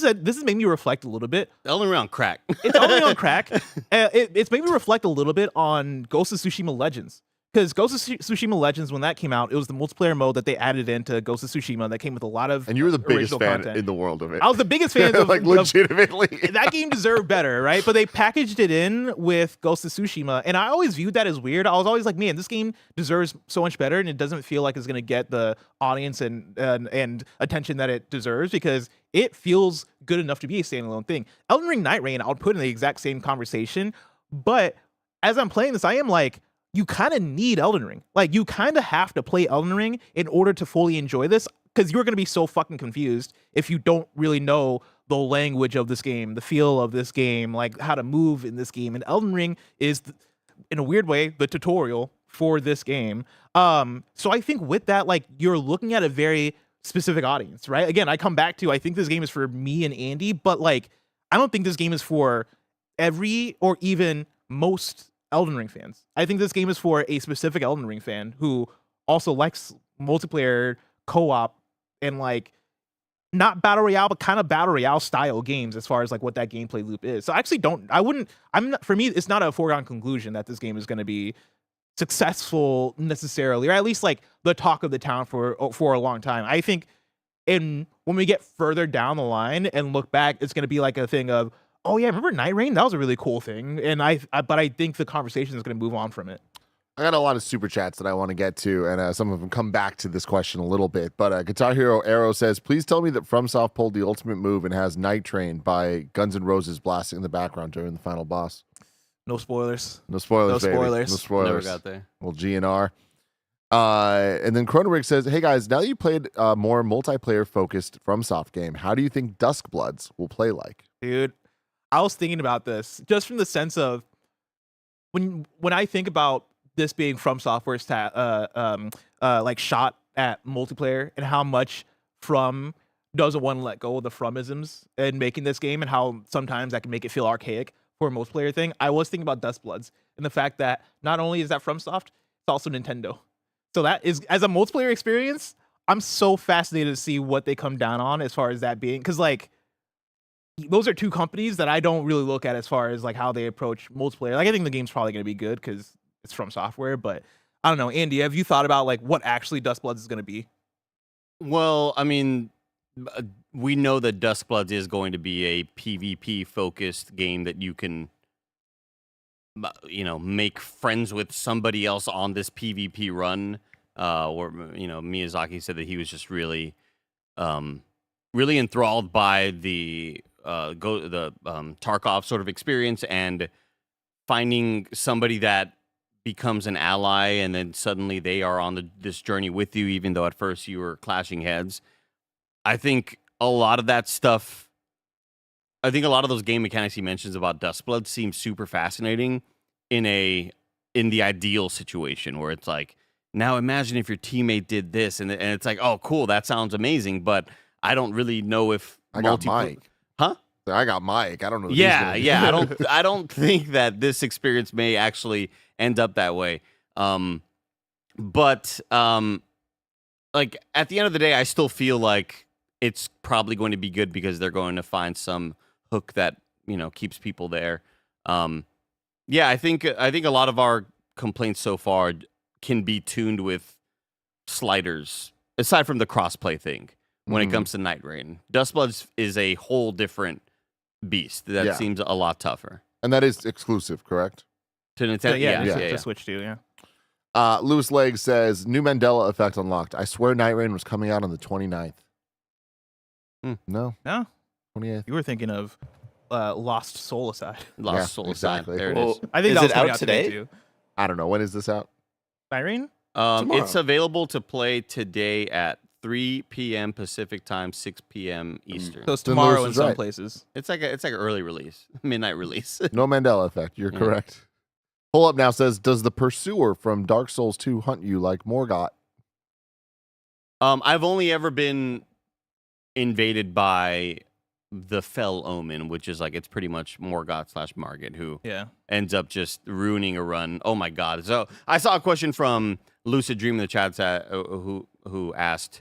has made me reflect a little bit. Elden Ring on crack. It's Elden Ring on crack. It's made me reflect a little bit on Ghost of Tsushima Legends. Because Ghost of Tsushima Legends, when that came out, it was the multiplayer mode that they added into Ghost of Tsushima that came with a lot of And you were the biggest fan content in the world of it. I was the biggest fan of like, legitimately. that game deserved better, right? But they packaged it in with Ghost of Tsushima, and I always viewed that as weird. I was always like, man, this game deserves so much better, and it doesn't feel like it's going to get the audience and attention that it deserves, because it feels good enough to be a standalone thing. Elden Ring Nightreign, I would put in the exact same conversation, but as I'm playing this, I am like, you kind of need Elden Ring. Like, you kind of have to play Elden Ring in order to fully enjoy this, because you're going to be so fucking confused if you don't really know the language of this game, the feel of this game, like how to move in this game. And Elden Ring is, in a weird way, the tutorial for this game. So I think with that, like, you're looking at a very specific audience, right? Again, I come back to, I think this game is for me and Andy, but like, I don't think this game is for every or even most Elden Ring fans. I think this game is for a specific Elden Ring fan who also likes multiplayer co-op and like not battle royale, but kind of battle royale style games as far as like what that gameplay loop is. So I actually for me, it's not a foregone conclusion that this game is going to be successful necessarily, or at least like the talk of the town for a long time. I think when we get further down the line and look back, it's going to be like a thing of, oh yeah, remember Nightreign? That was a really cool thing. And but I think the conversation is going to move on from it. I got a lot of super chats that I want to get to, and some of them come back to this question a little bit. But Guitar Hero Arrow says, please tell me that FromSoft pulled the ultimate move and has Nightreign by Guns N' Roses blasting in the background during the final boss. No spoilers. No spoilers, No baby. spoilers. No spoilers. Never got there. Well, GNR. And then Chronorig says, hey guys, now that you played a more multiplayer-focused FromSoft game, how do you think Duskbloods will play like? Dude, I was thinking about this just from the sense of when I think about this being From Software's like shot at multiplayer and how much From doesn't want to let go of the Fromisms in making this game, and how sometimes that can make it feel archaic for a multiplayer thing. I was thinking about Duskbloods and the fact that not only is that FromSoft, it's also Nintendo. So that is, as a multiplayer experience, I'm so fascinated to see what they come down on as far as that being, because like, those are two companies that I don't really look at as far as like how they approach multiplayer. Like, I think the game's probably going to be good because it's From Software, but I don't know. Andy, have you thought about like what actually Duskbloods is going to be? Well, I mean, we know that Duskbloods is going to be a PvP focused game that you can, make friends with somebody else on this PvP run. Or Miyazaki said that he was just really, really enthralled by the Tarkov sort of experience, and finding somebody that becomes an ally, and then suddenly they are on this journey with you, even though at first you were clashing heads. I think a lot of that stuff, I think a lot of those game mechanics he mentions about Duskblood seem super fascinating in the ideal situation where it's like, now imagine if your teammate did this, and it's like, oh cool, that sounds amazing, but I don't really know if I got Mike. Huh? I got Mike. I don't know. Yeah. I don't think that this experience may actually end up that way. But like at the end of the day, I still feel like it's probably going to be good because they're going to find some hook that keeps people there. I think a lot of our complaints so far can be tuned with sliders, aside from the crossplay thing. When it comes to Nightreign, Duskbloods is a whole different beast that seems a lot tougher. And that is exclusive, correct? To Nintendo, to Switch too, yeah. Lewis Legg says, new Mandela effect unlocked. I swear Nightreign was coming out on the 29th. No. No. 28th. You were thinking of Lost Soul Aside. Lost Soul exactly. Aside. There it Well, is. I think is that was it coming out today today? too. I don't know. When is this out? Nightreign? Tomorrow. It's available to play today at 3 p.m. Pacific time, 6 p.m. Eastern. So it's Then tomorrow Lewis in is some right. places. It's like an early release, midnight release. No Mandela effect. You're Yeah. correct. Pull Up Now says, does the pursuer from Dark Souls 2 hunt you like Morgott? I've only ever been invaded by the Fell Omen, which is like it's pretty much Morgott / Margit who Yeah. ends up just ruining a run. Oh my god! So I saw a question from Lucid Dream in the chat who asked,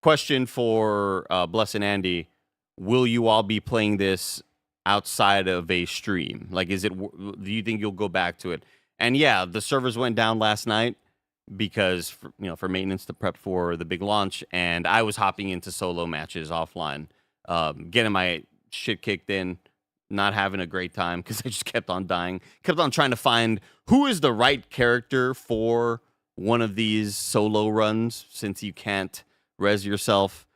question for Bless and Andy: will you all be playing this outside of a stream? Like, do you think you'll go back to it? And yeah, the servers went down last night because for maintenance to prep for the big launch, and I was hopping into solo matches offline, getting my shit kicked in, not having a great time because I just kept on dying, kept on trying to find who is the right character for one of these solo runs, since you can't res yourself.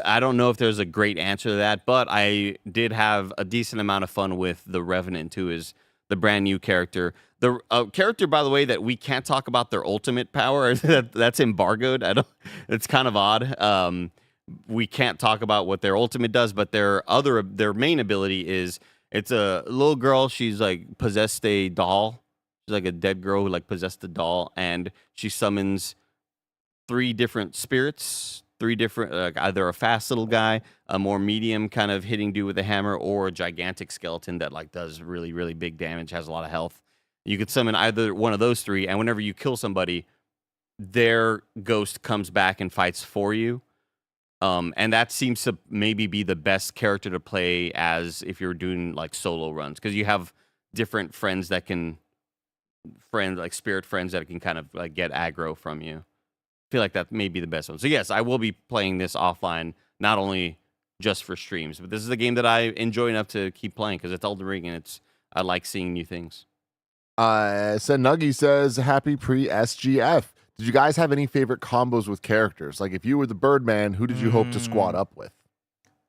I don't know if there's a great answer to that, but I did have a decent amount of fun with the Revenant, who is the brand new character. The character, by the way, that we can't talk about their ultimate power. That's embargoed. It's kind of odd. We can't talk about what their ultimate does, but their main ability is, it's a little girl. She's like possessed a doll. She's like a dead girl who like possessed a doll, and she summons 3 different spirits, 3 different, either a fast little guy, a more medium kind of hitting dude with a hammer, or a gigantic skeleton that like does really, really big damage, has a lot of health. You could summon either one of those 3, and whenever you kill somebody, their ghost comes back and fights for you. And that seems to maybe be the best character to play as if you're doing like solo runs, because you have different friends that can, like spirit friends that can kind of like get aggro from you. I feel like that may be the best one. So yes, I will be playing this offline, not only just for streams, but this is a game that I enjoy enough to keep playing because it's Elden Ring, and I like seeing new things. Nuggy says, happy pre-SGF. Did you guys have any favorite combos with characters? Like, if you were the Birdman, who did you hope to squad up with?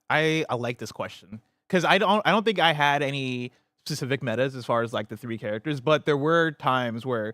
I like this question because I don't think I had any specific metas as far as like the 3 characters, but there were times where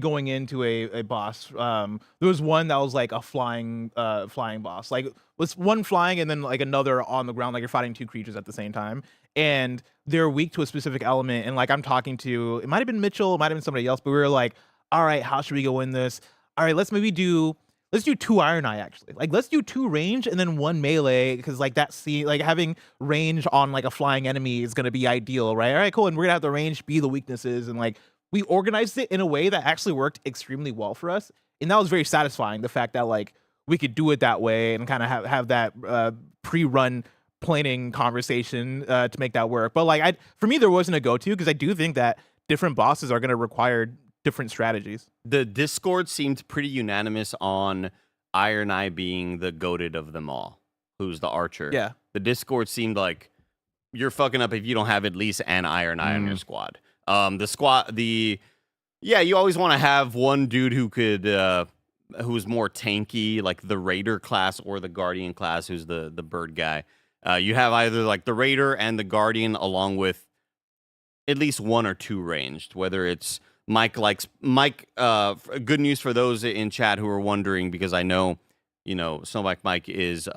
going into a boss, there was one that was like a flying boss, like was one flying and then like another on the ground, like you're fighting 2 creatures at the same time, and they're weak to a specific element. And like I'm talking to, it might have been Mitchell, it might have been somebody else, but we were like, all right, how should we go in this? All right, let's do 2 Iron Eye, actually. Like, let's do 2 range and then 1 melee, because like like having range on like a flying enemy is gonna be ideal, right? All right, cool. And we're gonna have the range be the weaknesses, and like we organized it in a way that actually worked extremely well for us, and that was very satisfying. The fact that like we could do it that way and kind of have that pre-run planning conversation to make that work. But like for me, there wasn't a go-to, because I do think that different bosses are gonna require different strategies. The Discord seemed pretty unanimous on Iron Eye being the goated of them all, who's the archer. Yeah. The Discord seemed like you're fucking up if you don't have at least an Iron Eye on your squad. You always want to have one dude who could, who's more tanky, like the Raider class or the Guardian class, who's the bird guy. You have either like the Raider and the Guardian, along with at least 1 or 2 ranged, whether it's Mike. Good news for those in chat who are wondering, because I know, Snowbike Mike is,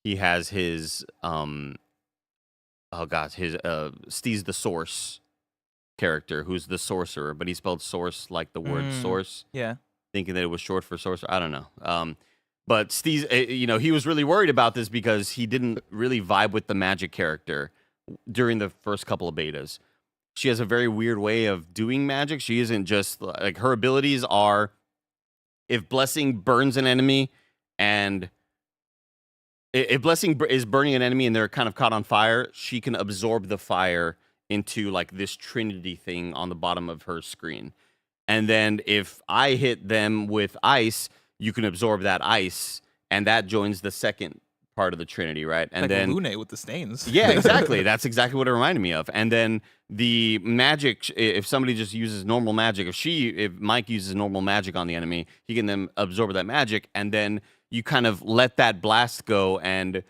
he has his, Steez the Source character, who's the sorcerer, but he spelled source like the word source. Yeah. Thinking that it was short for sorcerer. I don't know. But Steez, he was really worried about this because he didn't really vibe with the magic character during the first couple of betas. She has a very weird way of doing magic. She isn't just like, her abilities are, if Blessing burns an enemy, and if Blessing is burning an enemy and they're kind of caught on fire, she can absorb the fire into like this Trinity thing on the bottom of her screen. And then if I hit them with ice, you can absorb that ice, and that joins the second part of the Trinity, right? And like then Lune with the stains. Yeah, exactly. That's exactly what it reminded me of. And then the magic, if somebody just uses normal magic, if Mike uses normal magic on the enemy, he can then absorb that magic, and then you kind of let that blast go, and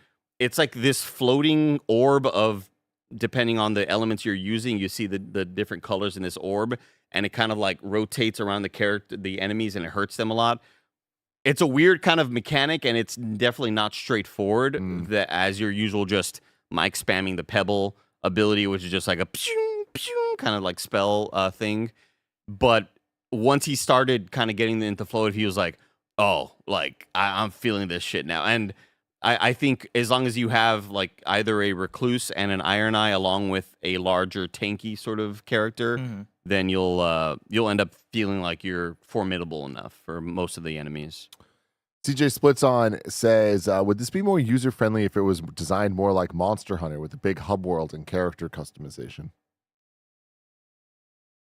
it's like this floating orb of, depending on the elements you're using, you see the different colors in this orb, and it kind of like rotates around the enemies, and it hurts them a lot. It's a weird kind of mechanic, and it's definitely not straightforward. That as your usual, just Mike spamming the pebble ability, which is just like a pew, pew, kind of like spell thing. But once he started kind of getting into flow, he was like, "Oh, like I'm feeling this shit now." And I think as long as you have like either a recluse and an Iron Eye along with a larger tanky sort of character, then you'll end up feeling like you're formidable enough for most of the enemies. CJ Splits On says, would this be more user-friendly if it was designed more like Monster Hunter with a big hub world and character customization?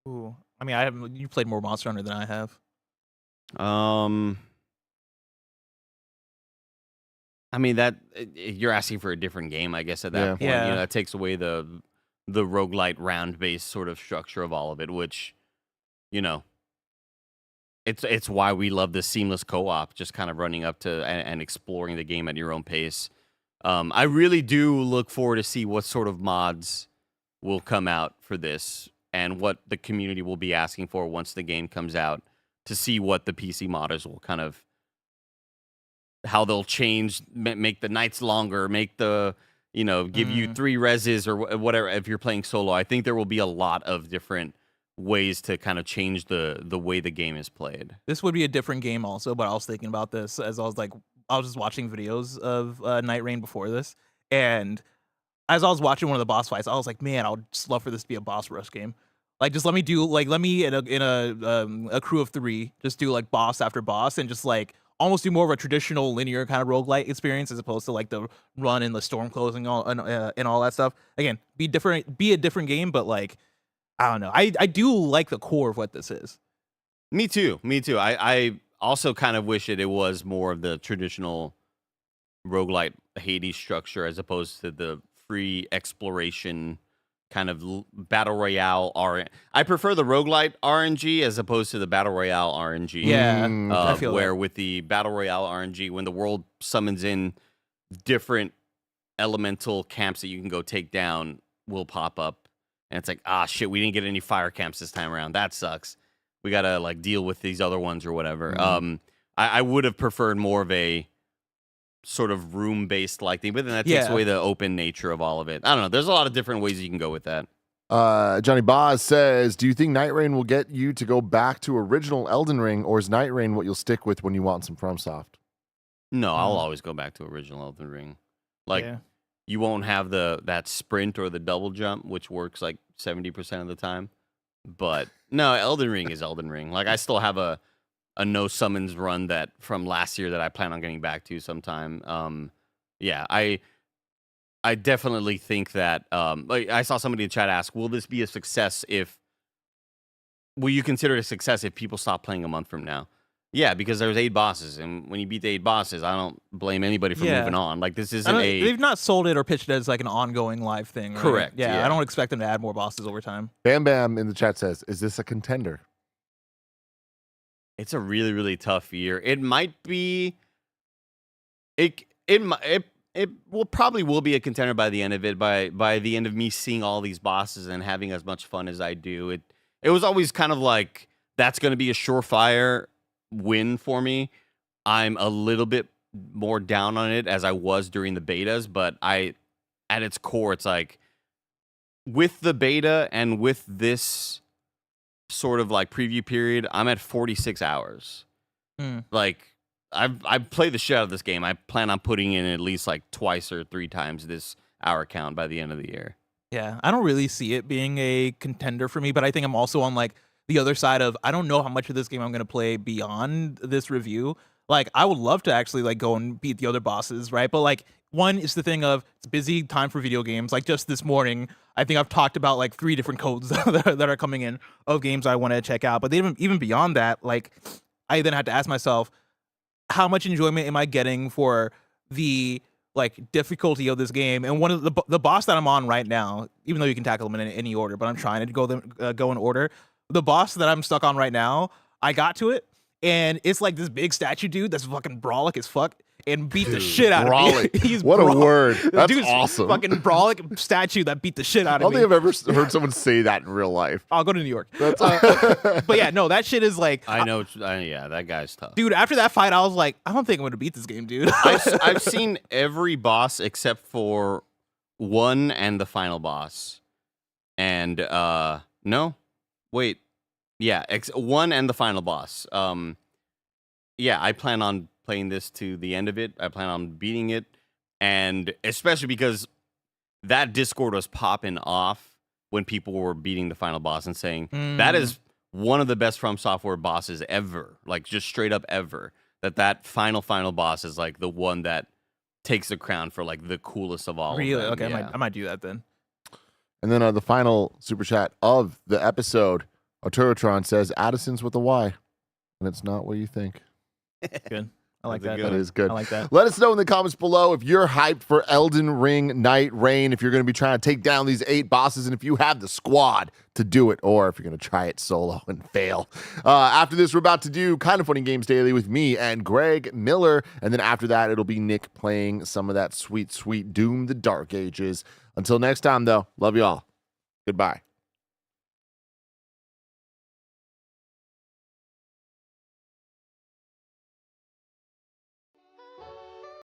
Ooh, I mean, you played more Monster Hunter than I have. I mean, that you're asking for a different game, I guess, at that point. Yeah. You know, that takes away the roguelite round-based sort of structure of all of it, which, you know, it's why we love the seamless co-op, just kind of running up to and exploring the game at your own pace. I really do look forward to see what sort of mods will come out for this and what the community will be asking for once the game comes out, to see what the PC modders will kind of, how they'll change, make the nights longer, make the, you know, give you 3 reses or whatever if you're playing solo. I think there will be a lot of different ways to kind of change the way the game is played. This would be a different game also, but I was thinking about this as I was just watching videos of Nightreign before this, and as I was watching one of the boss fights, I was like, man, I would just love for this to be a boss rush game. Like, just let me in a crew of 3, just do like boss after boss, and just like almost do more of a traditional linear kind of roguelite experience as opposed to like the run and the storm closing and all that stuff. Again, be a different game, but like, I don't know. I do like the core of what this is. Me too. I also kind of wish it was more of the traditional roguelite Hades structure as opposed to the free exploration kind of battle royale I prefer the roguelite RNG as opposed to the battle royale RNG. Yeah, I feel where that. with the battle royale RNG, when the world summons in different elemental camps that you can go take down, will pop up, and it's like, ah, shit, we didn't get any fire camps this time around. That sucks. We gotta like deal with these other ones or whatever. I would have preferred more of a sort of room-based like thing, but then that takes away the open nature of all of it. I don't know. There's a lot of different ways you can go with that. Johnny Boz says, do you think Nightreign will get you to go back to original Elden Ring, or is Nightreign what you'll stick with when you want some FromSoft? No, I'll always go back to original Elden Ring. Like, you won't have that sprint or the double jump, which works like 70% of the time. But no, Elden Ring is Elden Ring. Like, I still have a no summons run that from last year that I plan on getting back to sometime. I definitely think that like I saw somebody in chat ask, will this be a success will you consider it a success if people stop playing a month from now? Yeah, because there's 8 bosses, and when you beat the 8 bosses, I don't blame anybody for moving on. Like, this isn't they've not sold it or pitched it as like an ongoing live thing. Right? Correct. Yeah, I don't expect them to add more bosses over time. Bam Bam in the chat says, is this a contender? It's a really, really tough year. It might be. It will probably be a contender by the end of it. By the end of me seeing all these bosses and having as much fun as I do, it was always kind of like that's going to be a surefire win for me. I'm a little bit more down on it as I was during the betas, but at its core, it's like with the beta and with this sort of like preview period, I'm at 46 hours. Like, I've played the shit out of this game. I plan on putting in at least like 2 or 3 times this hour count by the end of the year. Yeah, I don't really see it being a contender for me, but I think I'm also on like the other side of, I don't know how much of this game I'm going to play beyond this review. Like, I would love to actually like go and beat the other bosses, right? But like, one is the thing of, it's busy time for video games. Like, just this morning, I think I've talked about like 3 different codes that are coming in of games I want to check out. But even beyond that, like, I then had to ask myself, how much enjoyment am I getting for the like difficulty of this game? And one of the boss that I'm on right now, even though you can tackle them in any order, but I'm trying to go in order. The boss that I'm stuck on right now, I got to it, and it's like this big statue dude that's fucking brawlic as fuck. and beat the shit out Brolic. of me. He's What a word. The That's dude's awesome. Fucking Brolic statue that beat the shit out I of don't me. think I've ever heard someone say that in real life. I'll go to New York. That's But yeah, no, that shit is like, I know. Yeah, that guy's tough. dude. After that fight, I was like, I don't think I'm gonna beat this game, dude. I've seen every boss except for one and the final boss. And no, wait, yeah, one and the final boss. Yeah, I plan on playing this to the end of it. I plan on beating it, and especially because that Discord was popping off when people were beating the final boss and saying that is one of the best From Software bosses ever, like just straight up ever. That final boss is like the one that takes the crown for like the coolest of all. Really? Of them. Okay, Yeah. I might do that then. And then the final super chat of the episode, Arturotron says, Addison's with a Y. And it's not what you think. Good. I like That's a that. good That is good. I like that. Let us know in the comments below if you're hyped for Elden Ring Nightreign, if you're going to be trying to take down these 8 bosses, and if you have the squad to do it, or if you're going to try it solo and fail. After this, we're about to do Kind of Funny Games Daily with me and Greg Miller. And then after that, it'll be Nick playing some of that sweet, sweet Doom the Dark Ages. Until next time, though, love you all. Goodbye.